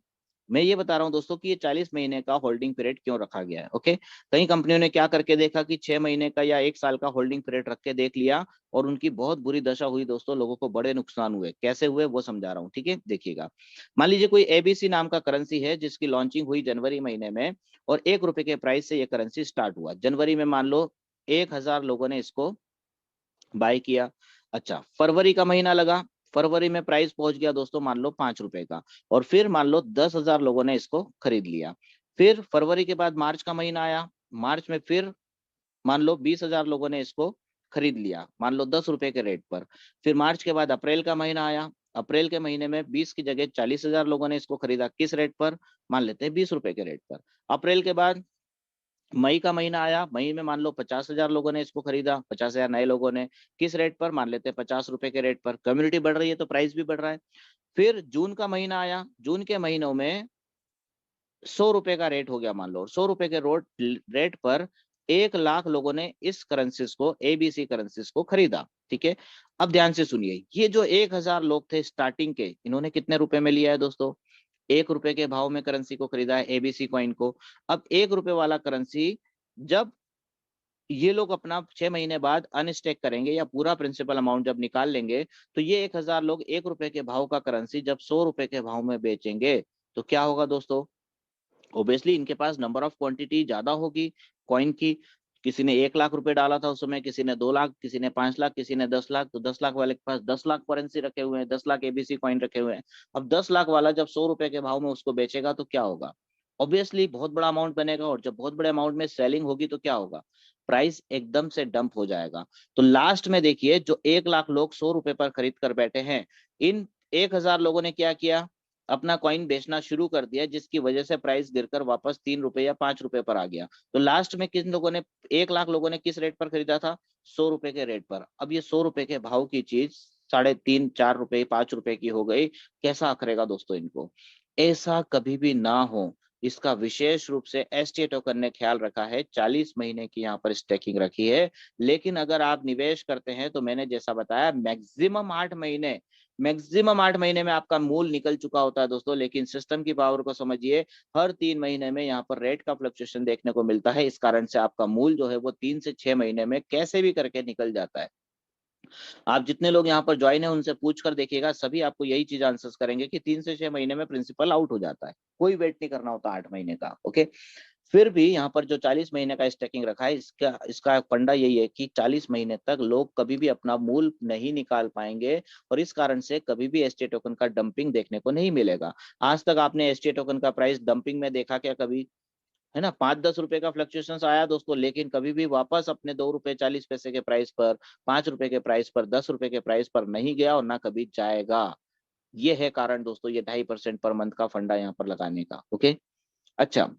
मैं ये बता रहा हूं दोस्तों कि ये 40 महीने का होल्डिंग पीरियड क्यों रखा गया है। ओके, कई कंपनियों ने क्या करके देखा कि 6 महीने का या 1 साल का होल्डिंग पीरियड रख के देख लिया, और उनकी बहुत बुरी दशा हुई दोस्तों, लोगों को बड़े नुकसान हुए। कैसे हुए वो समझा रहा हूँ, ठीक है, देखिएगा। मान लीजिए कोई एबीसी नाम का करेंसी है जिसकी लॉन्चिंग हुई जनवरी महीने में, और 1 रुपए के प्राइस से ये करेंसी स्टार्ट हुआ जनवरी में। मान लो 1,000 लोगों ने इसको बाय किया। अच्छा, फरवरी का महीना लगा, फरवरी में प्राइस पहुंच गया दोस्तों मान लो 5 रुपए का, और फिर मान लो 10,000 लोगों ने इसको खरीद लिया। फिर फरवरी के बाद मार्च का महीना आया, मार्च में फिर मान लो 20,000 लोगों ने इसको खरीद लिया, मान लो 10 रुपए के रेट पर। फिर मार्च के बाद अप्रैल का महीना आया, अप्रैल के महीने में 20 की जगह 40,000 लोगों ने इसको खरीदा। किस रेट पर? मान लेते हैं 20 रुपए के रेट पर। अप्रैल के बाद मई का महीना आया, मई में मान लो 50,000 लोगों ने इसको खरीदा, 50,000 नए लोगों ने। किस रेट पर? मान लेते हैं 50 रुपए के रेट पर। कम्युनिटी बढ़ रही है तो प्राइस भी बढ़ रहा है। फिर जून का महीना आया, जून के महीनों में 100 रुपए का रेट हो गया मान लो, 100 रुपए के रेट पर 1 लाख लोगों ने इस करेंसीज को, एबीसी करेंसीज को खरीदा। ठीक है, अब ध्यान से सुनिए, ये जो 1,000 लोग थे स्टार्टिंग के, इन्होंने कितने रुपए में लिया है दोस्तों? 1 रुपए के भाव में करेंसी को खरीदा है, एबीसी कॉइन को। अब 1 रुपए वाला करेंसी जब ये लोग अपना 6 महीने बाद अनस्टेक करेंगे या पूरा प्रिंसिपल अमाउंट जब निकाल लेंगे, तो ये 1,000 लोग 1 रुपए के भाव का करेंसी जब 100 रुपए के भाव में बेचेंगे, तो क्या होगा दोस्तों? ओबियसली इनके पास नंबर ऑफ क्वांटिटी ज्यादा होगी कॉइन की। किसी ने 1 लाख रुपए डाला था उस समय, किसी ने 2 लाख, किसी ने 5 लाख, किसी ने 10 लाख। तो 10 लाख वाले के पास 10 लाख करेंसी रखे हुए हैं, 10 लाख एबीसी कॉइन रखे हुए हैं। अब 10 लाख वाला जब 100 रुपए के भाव में उसको बेचेगा तो क्या होगा? ऑब्वियसली बहुत बड़ा अमाउंट बनेगा, और जब बहुत बड़े अमाउंट में सेलिंग होगी तो क्या होगा? प्राइस एकदम से डंप हो जाएगा। तो लास्ट में देखिए जो 1 लाख लोग 100 रुपए पर खरीद कर बैठे हैं, इन 1000 लोगों ने क्या किया, अपना कॉइन बेचना शुरू कर दिया, जिसकी वजह से प्राइस गिरकर वापस 3 रुपए या 5 रुपए पर आ गया। तो लास्ट में किन लोगों ने, 1 लाख लोगों ने किस रेट पर खरीदा था, 100 रुपए के रेट पर। अब ये 100 रुपए के भाव की चीज 3.5 4 रुपए 5 रुपए की हो गई, कैसा आखरेगा दोस्तों इनको। ऐसा कभी भी ना हो, इसका विशेष रूप से एसटी टोकन ने ख्याल रखा है। 40 महीने की यहाँ पर स्टेकिंग रखी है। लेकिन अगर आप निवेश करते हैं तो मैंने जैसा बताया मैक्सिमम 8 महीने में आपका मूल निकल चुका होता है दोस्तों। लेकिन सिस्टम की पावर को समझिए, हर 3 महीने में यहाँ पर रेट का फ्लक्चुएशन देखने को मिलता है। इस कारण से आपका मूल जो है वो 3 से 6 महीने में कैसे भी करके निकल जाता है। आप जितने लोग यहाँ पर ज्वाइन है उनसे पूछ कर देखिएगा, सभी आपको यही चीज आंसर्स करेंगे कि 3 से 6 महीने में प्रिंसिपल आउट हो जाता है, कोई वेट नहीं करना होता 8 महीने का। ओके, फिर भी यहाँ पर जो 40 महीने का स्टैकिंग रखा है, इसका इसका फंडा यही है कि 40 महीने तक लोग कभी भी अपना मूल नहीं निकाल पाएंगे, और इस कारण से कभी भी एसटी टोकन का डंपिंग देखने को नहीं मिलेगा। आज तक आपने एसटी टोकन का प्राइस डंपिंग में देखा क्या कभी, है ना? 5-10 रुपए का फ्लक्चुएशन आया दोस्तों, लेकिन कभी भी वापस अपने 2 रुपए 40 पैसे के प्राइस पर, 5 रुपए के प्राइस पर, 10 रुपए के प्राइस पर नहीं गया और ना कभी जाएगा। ये है कारण दोस्तों, ये 2.5% पर मंथ का फंडा यहाँ पर लगाने का। ओके, अच्छा,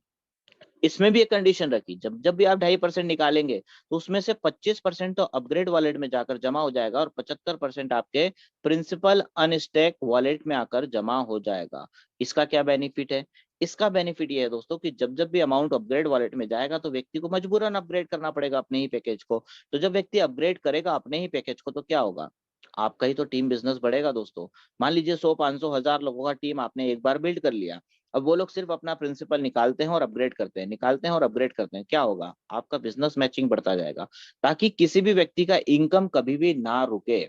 इसमें भी एक कंडीशन रखी, जब जब भी आप 2.5% निकालेंगे तो उसमें से 25% तो अपग्रेड वॉलेट में जाकर जमा हो जाएगा, और 75% आपके प्रिंसिपल अनस्टैक वॉलेट में आकर जमा हो जाएगा। इसका क्या बेनिफिट है? इसका बेनिफिट ये है दोस्तों कि जब जब भी अमाउंट अपग्रेड वॉलेट में जाएगा तो व्यक्ति को मजबूरन अपग्रेड करना पड़ेगा अपने ही पैकेज को। तो जब व्यक्ति अपग्रेड करेगा अपने ही पैकेज को तो क्या होगा, आपका ही तो टीम बिजनेस बढ़ेगा दोस्तों। मान लीजिए 100 500 1000 लोगों का टीम आपने एक बार बिल्ड कर लिया। अब वो लोग सिर्फ अपना प्रिंसिपल निकालते हैं और अपग्रेड करते हैं, निकालते हैं और अपग्रेड करते हैं, क्या होगा, आपका बिजनेस मैचिंग बढ़ता जाएगा, ताकि किसी भी व्यक्ति का इनकम कभी भी ना रुके।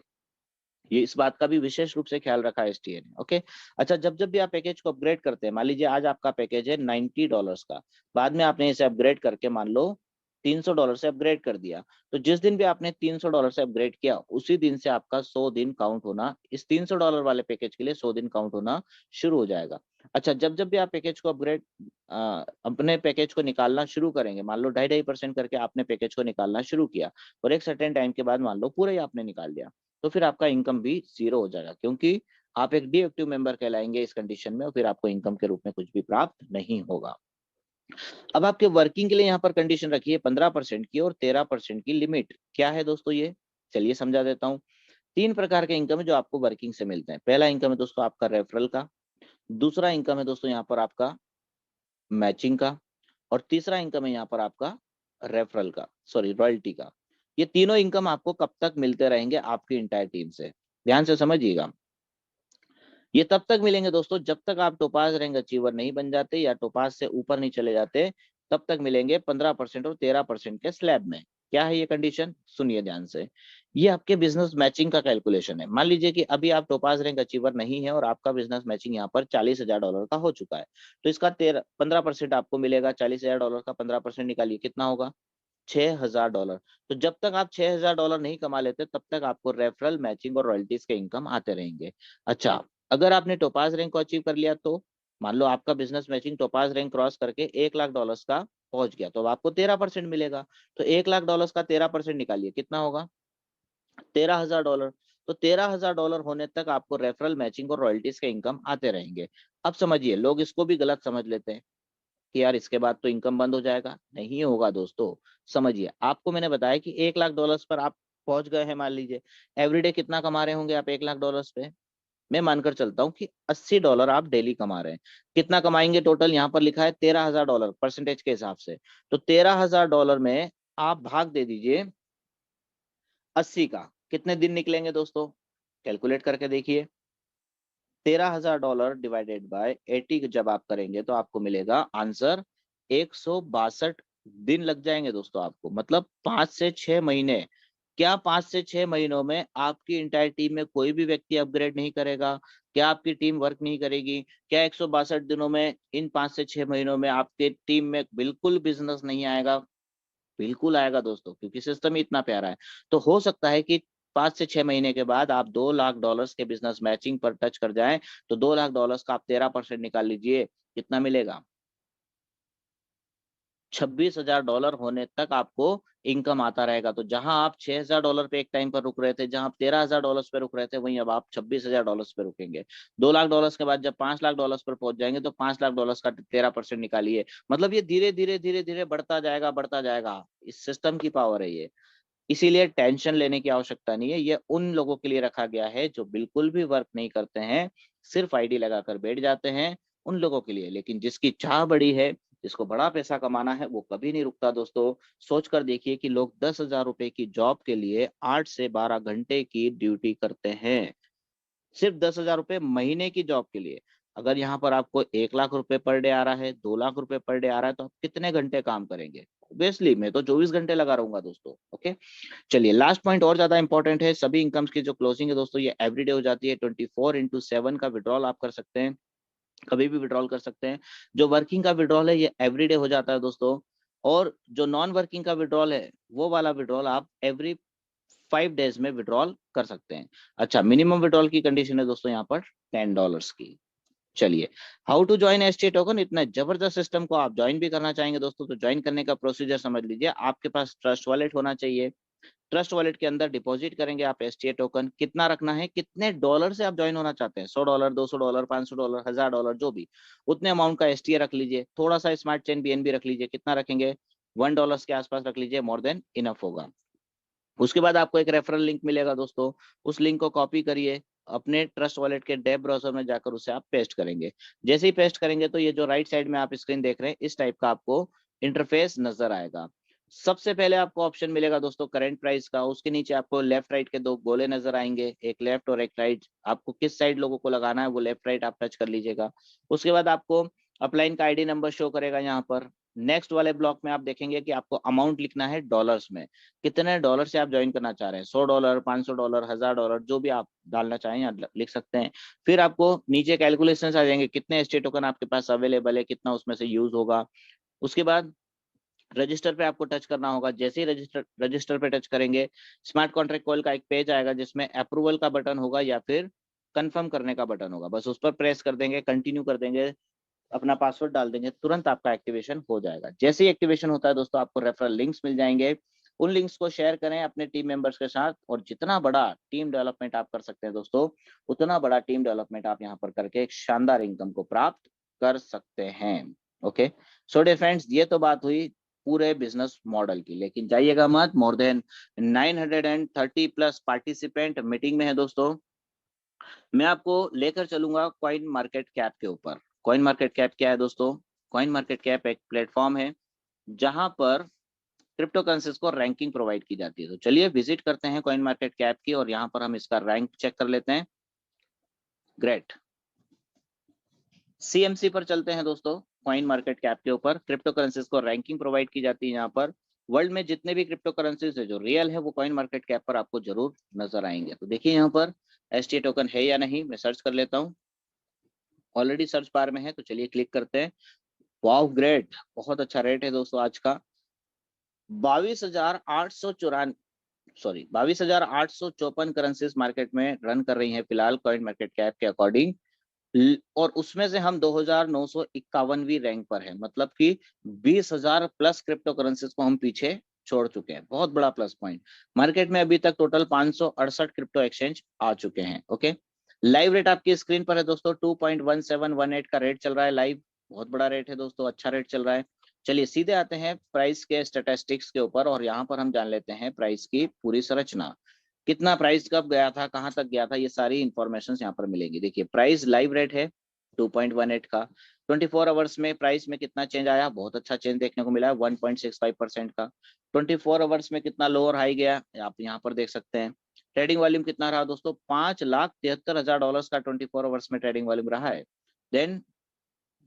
ये इस बात का भी विशेष रूप से ख्याल रखा है एसटीए ने। ओके, अच्छा, जब जब भी आप पैकेज को अपग्रेड करते हैं, मान लीजिए आज आपका पैकेज है $90 का, बाद में आपने इसे अपग्रेड करके मान लो $300 से अपग्रेड कर दिया, तो जिस दिन भी आपने $300 से अपग्रेड किया उसी दिन से आपका 100 दिन काउंट होना, इस $300 वाले पैकेज के लिए 100 दिन काउंट होना शुरू हो जाएगा। अच्छा, जब जब भी आप पैकेज को अपग्रेड अपने पैकेज को निकालना शुरू करेंगे, मान लो 2.5% करके आपने पैकेज को निकालना शुरू किया, और एक सर्टेन टाइम के बाद मान लो पूरा ही आपने निकाल दिया, तो फिर आपका इनकम भी 0 हो जाएगा, क्योंकि आप एक डीएक्टिव मेंबर कहलाएंगे इस कंडीशन में, और फिर आपको इनकम के रूप में कुछ भी प्राप्त नहीं होगा। अब आपके वर्किंग के लिए यहाँ पर कंडीशन रखी है 15% की और 13% की लिमिट। क्या है दोस्तों ये, चलिए समझा देता हूँ। 3 प्रकार के इनकम है जो आपको वर्किंग से मिलते हैं। पहला इनकम है दोस्तों आपका रेफरल का, दूसरा इनकम है दोस्तों यहाँ पर आपका मैचिंग का, और तीसरा इनकम है यहाँ पर आपका रेफरल का, सॉरी रॉयल्टी का। ये तीनों इनकम आपको कब तक मिलते रहेंगे आपकी इंटायर टीम से, ध्यान से समझिएगा। ये तब तक मिलेंगे दोस्तों जब तक आप टोपाज रैंक अचीवर नहीं बन जाते या टोपाज से ऊपर नहीं चले जाते, तब तक मिलेंगे 15% और 13% के स्लैब में। क्या है ये कंडीशन, सुनिए ध्यान से। ये आपके बिजनेस मैचिंग का कैलकुलेशन है। मान लीजिए कि अभी आप टोपाज रैंक अचीवर नहीं है और आपका बिजनेस मैचिंग यहाँ पर $40,000 का हो चुका है, तो इसका 15% आपको मिलेगा। $40,000 का 15% निकालिए, कितना होगा, $6,000। तो जब तक आप $6,000 नहीं कमा लेते तब तक आपको रेफरल, मैचिंग और रॉयल्टीज के इनकम आते रहेंगे। अच्छा, अगर आपने टोपाज रैंक को अचीव कर लिया, तो मान लो आपका business matching topaz rank cross करके $1,00,000 का पहुंच गया, तो अब आपको 13% मिलेगा। तो $1,00,000 का 13% निकालिए, कितना होगा, $13,000। तो $13,000 होने तक आपको रेफरल, मैचिंग और रॉयल्टीज के इनकम आते रहेंगे। अब समझिए, लोग इसको भी गलत समझ लेते हैं कि यार इसके बाद तो इनकम बंद हो जाएगा। नहीं होगा दोस्तों, समझिए, आपको मैंने बताया कि $1,00,000 पर आप पहुंच गए हैं। मान लीजिए एवरीडे कितना कमा रहे होंगे आप $1,00,000 पे, मैं मानकर चलता हूँ कि $80 आप डेली कमा रहे हैं। कितना कमाएंगे टोटल, यहाँ पर लिखा है $13,000 परसेंटेज के हिसाब से। तो $13,000 में आप भाग दे दीजिए 80 का, कितने दिन निकलेंगे दोस्तों, कैलकुलेट करके देखिए। $13,000 डिवाइडेड बाय 80 जब आप करेंगे तो आपको मिलेगा आंसर 162 दिन लग जाएंगे दोस्तों आपको, मतलब 5 से 6 महीने। क्या 5 से 6 महीनों में आपकी इंटायर टीम में कोई भी व्यक्ति अपग्रेड नहीं करेगा? क्या आपकी टीम वर्क नहीं करेगी? क्या 162 दिनों में, इन 5 से 6 महीनों में आपके टीम में बिल्कुल बिजनेस नहीं आएगा? बिल्कुल आएगा दोस्तों, क्योंकि सिस्टम ही इतना प्यारा है। तो हो सकता है कि 5 से 6 महीने के बाद आप $2,00,000 के बिजनेस मैचिंग पर टच कर जाएं, तो $2,00,000 का आप 13% निकाल लीजिए, कितना मिलेगा, $26,000 होने तक आपको इनकम आता रहेगा। तो जहां आप $6,000 पे एक टाइम पर रुक रहे थे, जहां आप $13,000 पे रुक रहे थे, वहीं अब आप $26,000 पे रुकेंगे। $2 लाख के बाद जब $5 लाख पर पहुंच जाएंगे तो $5 लाख का 13% निकालिए। मतलब ये धीरे धीरे धीरे धीरे बढ़ता जाएगा, बढ़ता जाएगा। इस सिस्टम की पावर है ये। इसीलिए टेंशन लेने की आवश्यकता नहीं है। ये उन लोगों के लिए रखा गया है जो बिल्कुल भी वर्क नहीं करते हैं, सिर्फ आईडी लगाकर बैठ जाते हैं, उन लोगों के लिए। लेकिन जिसकी चाह बड़ी है, जिसको बड़ा पैसा कमाना है, वो कभी नहीं रुकता दोस्तों। सोच कर देखिए कि लोग 10,000 रुपए की जॉब के लिए 8 से 12 घंटे की ड्यूटी करते हैं, सिर्फ 10,000 रुपए महीने की जॉब के लिए। अगर यहाँ पर आपको 1 लाख रुपए पर डे आ रहा है, 2 लाख रुपए पर डे आ रहा है, तो आप कितने घंटे काम करेंगे? ऑब्वियसली मैं तो 24 घंटे लगा रहूंगा दोस्तों। ओके, चलिए लास्ट पॉइंट और ज्यादा इंपॉर्टेंट है। सभी इनकम्स की जो क्लोजिंग है दोस्तों, ये एवरीडे हो जाती है। 24/7 का विड्रॉल आप कर सकते हैं, कभी भी विड्रॉल कर सकते हैं। जो वर्किंग का विड्रॉल है ये एवरीडे हो जाता है दोस्तों, और जो नॉन वर्किंग का विड्रॉल है वो वाला विड्रॉल आप एवरी 5 डेज में विड्रॉल कर सकते हैं। अच्छा, मिनिमम विड्रॉल की कंडीशन है दोस्तों यहाँ पर $10 की। चलिए, how to join ST token. इतना जबरदस्त सिस्टम को आप ज्वाइन भी करना चाहेंगे दोस्तों, तो ज्वाइन करने का प्रोसीजर समझ लीजिए। आपके पास ट्रस्ट वॉलेट होना चाहिए। ट्रस्ट वॉलेट के अंदर डिपॉजिट करेंगे आप एसटीए टोकन। कितना रखना है, कितने डॉलर से आप ज्वाइन होना चाहते हैं, $100, $200, $500, $1,000, जो भी, उतने अमाउंट का एसटीए रख लीजिए। थोड़ा सा स्मार्ट चेन बीएनबी रख लीजिए। कितना रखेंगे, $1 के आसपास रख लीजिए, मोर देन इनफ होगा। उसके बाद आपको एक रेफरल लिंक मिलेगा दोस्तों, उस लिंक को कॉपी करिए, अपने ट्रस्ट वॉलेट के डेब ब्राउजर में जाकर उसे आप पेस्ट करेंगे। जैसे ही पेस्ट करेंगे तो ये जो राइट साइड में आप स्क्रीन देख रहे हैं, इस टाइप का आपको इंटरफेस नजर आएगा। सबसे पहले आपको ऑप्शन मिलेगा दोस्तों करंट प्राइस का। उसके नीचे आपको लेफ्ट राइट के दो गोले नजर आएंगे, एक लेफ्ट और एक राइट। आपको किस साइड लोगों को लगाना है वो लेफ्ट राइट आप टच कर लीजिएगा। उसके बाद आपको अपलाइन का आईडी नंबर शो करेगा यहाँ पर। नेक्स्ट वाले ब्लॉक में आप देखेंगे कि आपको अमाउंट लिखना है डॉलर्स में, कितने डॉलर से आप ज्वाइन करना चाह रहे हैं, $100, $500, $1,000, जो भी आप डालना चाहें यहाँ लिख सकते हैं। फिर आपको नीचे कैलकुलेशन आ जाएंगे, कितने एसटी टोकन आपके पास अवेलेबल है, कितना उसमें से यूज होगा। उसके बाद रजिस्टर पे आपको टच करना होगा। जैसे ही रजिस्टर पे टच करेंगे, स्मार्ट कॉन्ट्रैक्ट कॉल का एक पेज आएगा जिसमें अप्रूवल का बटन होगा या फिर कंफर्म करने का बटन होगा। बस उस पर प्रेस कर देंगे, कंटिन्यू कर देंगे, अपना पासवर्ड डाल देंगे, तुरंत आपका एक्टिवेशन हो जाएगा। जैसे ही एक्टिवेशन होता है दोस्तों, आपको रेफरल लिंक्स मिल जाएंगे। उन लिंक्स को शेयर करें अपने टीम मेंबर्स के साथ, और जितना बड़ा टीम डेवलपमेंट आप कर सकते हैं दोस्तों, उतना बड़ा टीम डेवलपमेंट आप यहाँ पर करके एक शानदार इनकम को प्राप्त कर सकते हैं। ओके, सो डियर फ्रेंड्स, ये तो बात हुई पूरे बिजनेस मॉडल की। लेकिन जाइएगा मत, more than 930 plus participant meeting में है दोस्तों। मैं आपको लेकर चलूंगा कॉइन मार्केट कैप के ऊपर। कॉइन मार्केट कैप क्या है दोस्तों? कॉइन मार्केट कैप एक प्लेटफॉर्म है जहां पर क्रिप्टो करेंसीज को रैंकिंग प्रोवाइड की जाती है। तो चलिए विजिट करते हैं कॉइन मार्केट कैप की, और यहाँ पर हम इसका रैंक चेक कर लेते हैं। ग्रेट, सीएमसी पर चलते हैं दोस्तों। कॉइन मार्केट कैप के ऊपर क्रिप्टो करेंसीज को रैंकिंग प्रोवाइड की जाती है। यहाँ पर वर्ल्ड में जितने भी क्रिप्टो करेंसीज है जो रियल है, वो कॉइन मार्केट कैप पर आपको जरूर नजर आएंगे। तो देखिए यहाँ पर एसटी टोकन है या नहीं, मैं सर्च कर लेता हूँ। ऑलरेडी सर्च बार में है, तो चलिए क्लिक करते हैं। वाओ ग्रेट, बहुत अच्छा रेट है दोस्तों आज का। 22,854 करेंसीज मार्केट में रन कर रही हैं फिलहाल कॉइन मार्केट कैप के अकॉर्डिंग। और उसमें से हम 2,951वीं रैंक पर है, मतलब कि 20,000 प्लस क्रिप्टो करेंसीज को हम पीछे छोड़ चुके हैं। बहुत बड़ा प्लस पॉइंट। मार्केट में अभी तक टोटल 568 क्रिप्टो एक्सचेंज आ चुके हैं। ओके, लाइव रेट आपकी स्क्रीन पर है दोस्तों। 2.1718 का रेट चल रहा है लाइव। बहुत बड़ा रेट है दोस्तों, अच्छा रेट चल रहा है। चलिए सीधे आते हैं प्राइस के स्टैटिस्टिक्स के ऊपर, और यहाँ पर हम जान लेते हैं प्राइस की पूरी संरचना। कितना प्राइस कब गया था, कहां तक गया था, ये सारी इंफॉर्मेशन यहाँ पर मिलेगी। देखिए प्राइस लाइव रेट है 2.18 का। 24 आवर्स में प्राइस में कितना चेंज आया, बहुत अच्छा चेंज देखने को मिला है 1.65% का। 24 आवर्स में कितना लोअर हाई गया, आप यहाँ पर देख सकते हैं। ट्रेडिंग वॉल्यूम कितना रहा दोस्तों, $5,73,000 का 24 आवर्स में ट्रेडिंग वॉल्यूम रहा है। Then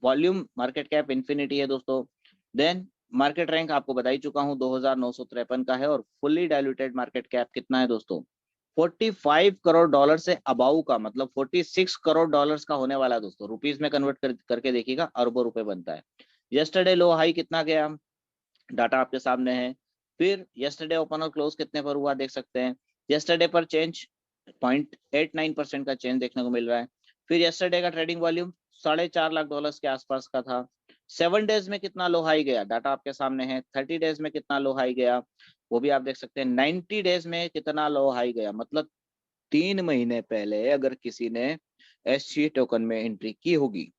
volume market cap infinity है दोस्तों। देन मार्केट रैंक आपको बता ही चुका हूं 2,953 का है। और फुल्ली डायल्यूटेड मार्केट कैप कितना है दोस्तों, $45 करोड़ से अबाउ का, मतलब $46 करोड़ का होने वाला है दोस्तों। रुपीज में कन्वर्ट करके देखिएगा, अरबों रुपए बनता है। यस्टरडे लो हाई कितना गया, डाटा आपके सामने है। फिर यस्टरडे ओपन और क्लोज कितने पर हुआ देख सकते हैं। यस्टरडे पर चेंज 0.89% का चेंज देखने को मिल रहा है। फिर यस्टरडे का ट्रेडिंग वॉल्यूम $4.5 लाख के आसपास का था। 7 डेज में कितना लो हाई गया, डाटा आपके सामने है। 30 डेज में कितना लो हाई गया, वो भी आप देख सकते हैं। 90 डेज में कितना लो हाई गया, मतलब 3 महीने पहले अगर किसी ने SGA टोकन में एंट्री की होगी,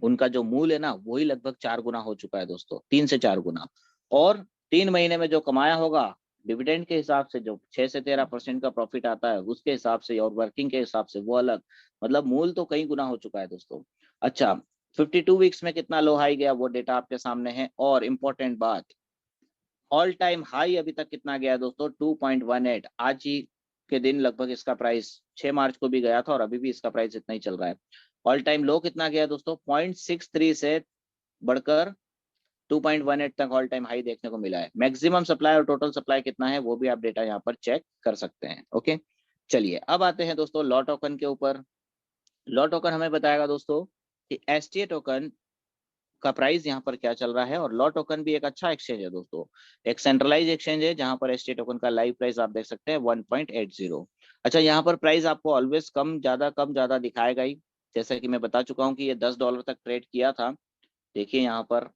उनका जो मूल है ना वही लगभग 4 गुना हो चुका है दोस्तों, 3 से 4 गुना। और 3 महीने में जो कमाया होगा डिविडेंड के हिसाब से, जो 6 से 13% का प्रॉफिट आता है उसके हिसाब से और वर्किंग के हिसाब से वो अलग, मतलब मूल तो कई गुना हो चुका है दोस्तों। अच्छा, 52 वीक्स में कितना लो हाई गया वो डेटा आपके सामने है। और इम्पोर्टेंट बात, ऑल टाइम हाई अभी तक कितना गया दोस्तों, 2.18। आज ही के दिन लगभग इसका प्राइस 6 मार्च को भी गया था और अभी भी इसका प्राइस इतना ही चल रहा है। ऑल टाइम लो कितना गया दोस्तों, 0.63 से बढ़कर 2.18 तक ऑल टाइम हाई देखने को मिला है। मैक्सिमम सप्लाई और टोटल सप्लाई कितना है वो भी आप डेटा यहाँ पर चेक कर सकते हैं। ओके, चलिए अब आते हैं दोस्तों लॉ टोकन के ऊपर। लॉ टोकन हमें बताएगा दोस्तों कि STA टोकन का प्राइस यहाँ पर क्या चल रहा है। और लॉ टोकन भी एक अच्छा एक्सचेंज है दोस्तों, एक सेंट्रलाइज एक्सचेंज है जहाँ पर STA टोकन का लाइव प्राइस आप देख सकते हैं 1.80। अच्छा, यहाँ पर प्राइस आपको ऑलवेज कम ज्यादा दिखाएगा ही, जैसा कि मैं बता चुका हूँ कि ये $10 तक ट्रेड किया था। देखिए यहाँ पर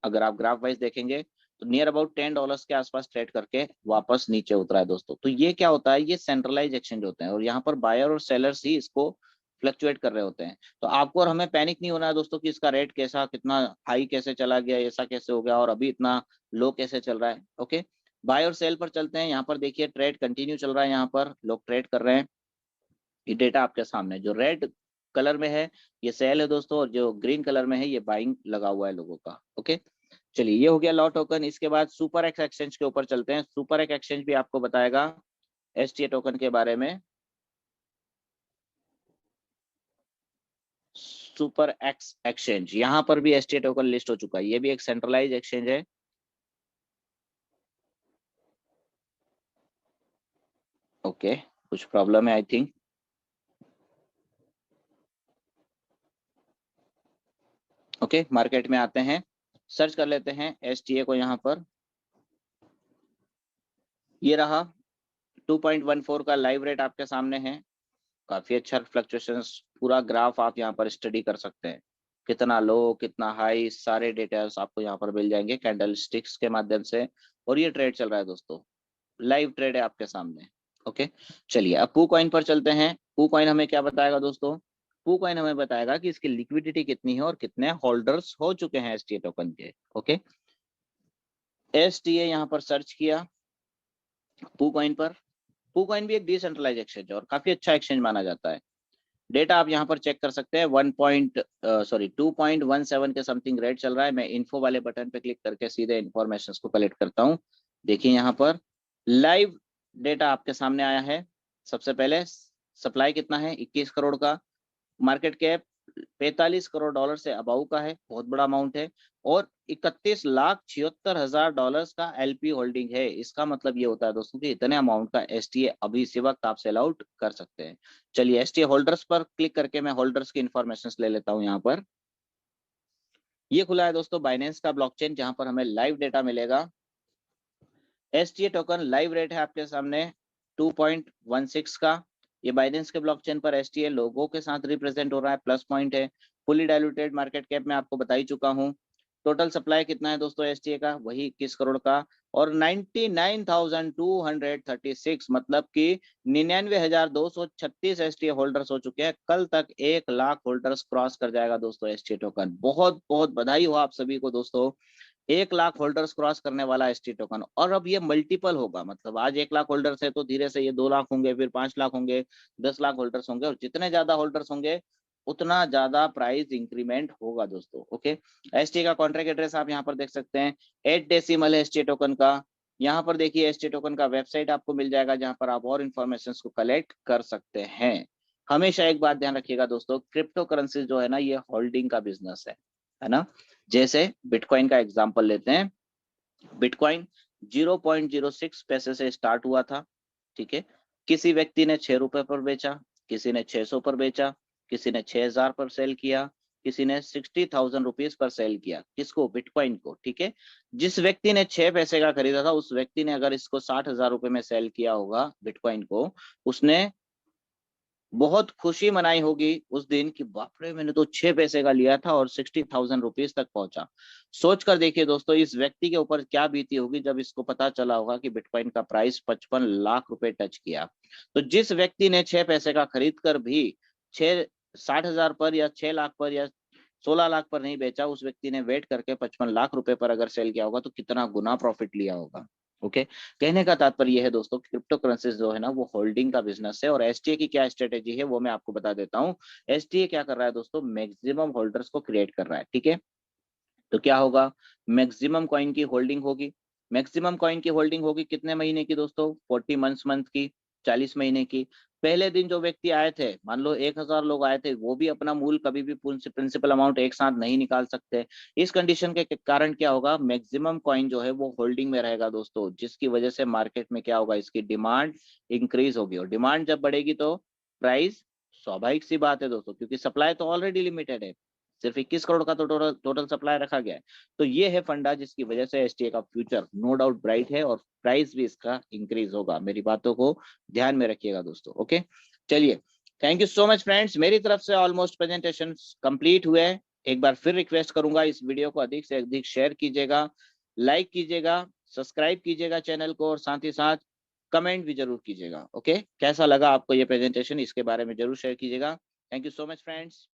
अगर आप ग्राफ वाइज देखेंगे तो नियर अबाउट $10 के आसपास ट्रेड करके वापस नीचे उतरा है दोस्तों। तो ये क्या होता है, ये सेंट्रलाइज एक्सचेंज होते हैं और यहाँ पर बायर और सेलर्स ही इसको फ्लक्चुएट कर रहे होते हैं। तो आपको और हमें पैनिक नहीं होना है दोस्तों कि इसका रेट कैसा, कितना हाई कैसे चला गया, ऐसा कैसे हो गया और अभी इतना लो कैसे चल रहा है। ओके, बाय और सेल पर चलते हैं। यहाँ पर देखिए ट्रेड कंटिन्यू चल रहा है, यहाँ पर लोग ट्रेड कर रहे हैं। ये डेटा आपके सामने जो रेड कलर में है ये सेल है दोस्तों, और जो ग्रीन कलर में है ये बाइंग लगा हुआ है लोगों का। ओके, चलिए ये हो गया लॉ टोकन। इसके बाद सुपर एक्स एक्सचेंज के ऊपर चलते हैं। सुपर एक्स एक्सचेंज भी आपको बताएगा STA टोकन के बारे में। सुपर एक्स एक्सचेंज, यहाँ पर भी STA टोकन लिस्ट हो चुका है। ये भी एक सेंट्रलाइज एक्सचेंज है। ओके, कुछ प्रॉब्लम है आई थिंक। ओके, मार्केट में आते हैं, सर्च कर लेते हैं STA को। यहाँ पर ये रहा 2.14 का लाइव रेट आपके सामने है। काफी अच्छा फ्लक्चुएशंस, पूरा ग्राफ आप यहाँ पर स्टडी कर सकते हैं, कितना लो कितना हाई, सारे डिटेल्स आपको यहाँ पर मिल जाएंगे कैंडल स्टिक्स के माध्यम से। और ये ट्रेड चल रहा है दोस्तों, लाइव ट्रेड है आपके सामने। ओके, चलिए अब पू कॉइन पर चलते हैं। पू कॉइन हमें क्या बताएगा दोस्तों, पू कॉइन हमें बताएगा कि इसकी लिक्विडिटी कितनी है और कितने होल्डर्स हो चुके हैं STA टोकन के। ओके, STA यहाँ पर सर्च किया पू कॉइन पर। पू कॉइन भी एक डिसेंट्रलाइज एक्सचेंज है और काफी अच्छा एक्सचेंज माना जाता है। डेटा आप यहाँ पर चेक कर सकते हैं, 2.17 के समथिंग रेट चल रहा है। मैं इन्फो वाले बटन पे क्लिक करके सीधे इन्फॉर्मेशन को कलेक्ट करता हूँ। देखिए यहाँ पर लाइव डेटा आपके सामने आया है। सबसे पहले सप्लाई कितना है, 21 करोड़ का। मार्केट कैप 45 करोड़ डॉलर से अबाउ का है, बहुत बड़ा अमाउंट है। और 31,76,000 डॉलर्स का LP होल्डिंग है। इसका मतलब ये होता है दोस्तों कि इतने अमाउंट का STA अभी इसी वक्त आप सेल आउट कर सकते हैं। चलिए STA होल्डर्स पर क्लिक करके मैं होल्डर्स की इंफॉर्मेशन ले लेता हूँ। यहाँ पर ये खुला है दोस्तों बाइनेंस का ब्लॉकचेन, जहां पर हमें लाइव डेटा मिलेगा। STA टोकन लाइव रेट है आपके सामने 2.16 का। ये बाइडेंस के ब्लॉकचेन पर STA लोगों के साथ रिप्रेजेंट हो रहा है, प्लस पॉइंट है। फुली डाइल्यूटेड मार्केट कैप में आपको बता ही चुका हूँ। टोटल सप्लाई कितना है दोस्तों STA का, वही 21 करोड़ का। और 99,236, मतलब कि 99,236 STA होल्डर्स हो चुके हैं। कल तक 1 लाख होल्डर्स क्रॉस कर जाएगा दोस्तों STA टोकन। बहुत बहुत बधाई हो आप सभी को दोस्तों, 1 लाख होल्डर्स क्रॉस करने वाला STA टोकन। और अब ये मल्टीपल होगा, मतलब आज 1 लाख होल्डर्स है तो धीरे से ये 2 लाख होंगे, फिर 5 लाख होंगे, 10 लाख होल्डर्स होंगे। और जितने ज्यादा होल्डर्स होंगे उतना ज्यादा प्राइस इंक्रीमेंट होगा दोस्तों। ओके, STA का कॉन्ट्रैक्ट एड्रेस आप यहाँ पर देख सकते हैं, 8 डेसिमल है STA टोकन का। यहाँ पर देखिए STA टोकन का वेबसाइट आपको मिल जाएगा, जहाँ पर आप और इन्फॉर्मेशन को कलेक्ट कर सकते हैं। हमेशा एक बात ध्यान रखिएगा दोस्तों, क्रिप्टो करेंसी जो है ना ये होल्डिंग का बिजनेस है ना। जैसे बिटकॉइन का एग्जांपल लेते हैं। बिटकॉइन 0.06 पैसे से स्टार्ट हुआ था, ठीक है। किसी व्यक्ति ने 6 रुपए पर बेचा, किसी ने 600 पर बेचा, किसी ने 6,000 पर सेल किया, किसी ने 60,000 रुपीज पर सेल किया। किसको, बिटकॉइन को, ठीक है। जिस व्यक्ति ने 6 पैसे का खरीदा था उस व्यक्ति ने अगर इसको 60,000 रुपए में सेल किया होगा बिटकॉइन को, उसने बहुत खुशी मनाई होगी उस दिन कि बाप रे, मैंने तो 6 पैसे का लिया था और 60,000 रुपीज तक पहुंचा। सोच कर देखिए दोस्तों, इस व्यक्ति के ऊपर क्या बीती होगी जब इसको पता चला होगा कि बिटकॉइन का प्राइस 55 लाख रुपए टच किया। तो जिस व्यक्ति ने 6 पैसे का खरीद कर भी 60,000 पर या 6 लाख पर या 16 लाख पर नहीं बेचा, उस व्यक्ति ने वेट करके 55 लाख रुपए पर अगर सेल किया होगा तो कितना गुना प्रॉफिट लिया होगा। ओके, कहने का तात्पर्य यह है दोस्तों, क्रिप्टो करेंसीज जो है ना वो होल्डिंग का बिजनेस है। और एसटीए की क्या स्ट्रेटेजी है वो मैं आपको बता देता हूँ। एसटीए क्या कर रहा है दोस्तों, मैक्सिमम होल्डर्स को क्रिएट कर रहा है। ठीक है, तो क्या होगा, मैक्सिमम कॉइन की होल्डिंग होगी। मैक्सिमम कॉइन की होल्डिंग होगी कितने महीने की दोस्तों, 40 मंथ की, 40 महीने की। पहले दिन जो व्यक्ति आए थे, मान लो 1,000 लोग आए थे, वो भी अपना मूल कभी भी प्रिंसिपल अमाउंट एक साथ नहीं निकाल सकते। इस कंडीशन के कारण क्या होगा, मैक्सिमम कॉइन जो है वो होल्डिंग में रहेगा दोस्तों, जिसकी वजह से मार्केट में क्या होगा, इसकी डिमांड इंक्रीज होगी। और डिमांड जब बढ़ेगी तो प्राइस, स्वाभाविक सी बात है दोस्तों, क्योंकि सप्लाई तो ऑलरेडी लिमिटेड है, सिर्फ 21 करोड़ का तो टोटल सप्लाई रखा गया है। तो ये है फंडा जिसकी वजह से एसटीए का फ्यूचर नो डाउट ब्राइट है और प्राइस भी इसका इंक्रीज होगा। मेरी बातों को ध्यान में रखिएगा दोस्तों। ओके, चलिए, thank you so much friends. मेरी तरफ से ऑलमोस्ट प्रेजेंटेशन कंप्लीट हुए। एक बार फिर रिक्वेस्ट करूंगा, इस वीडियो को अधिक से अधिक शेयर कीजिएगा, लाइक कीजिएगा, सब्सक्राइब कीजिएगा चैनल को, और साथ ही साथ कमेंट भी जरूर कीजिएगा। ओके, कैसा लगा आपको ये प्रेजेंटेशन, इसके बारे में जरूर शेयर कीजिएगा। Thank you so much friends.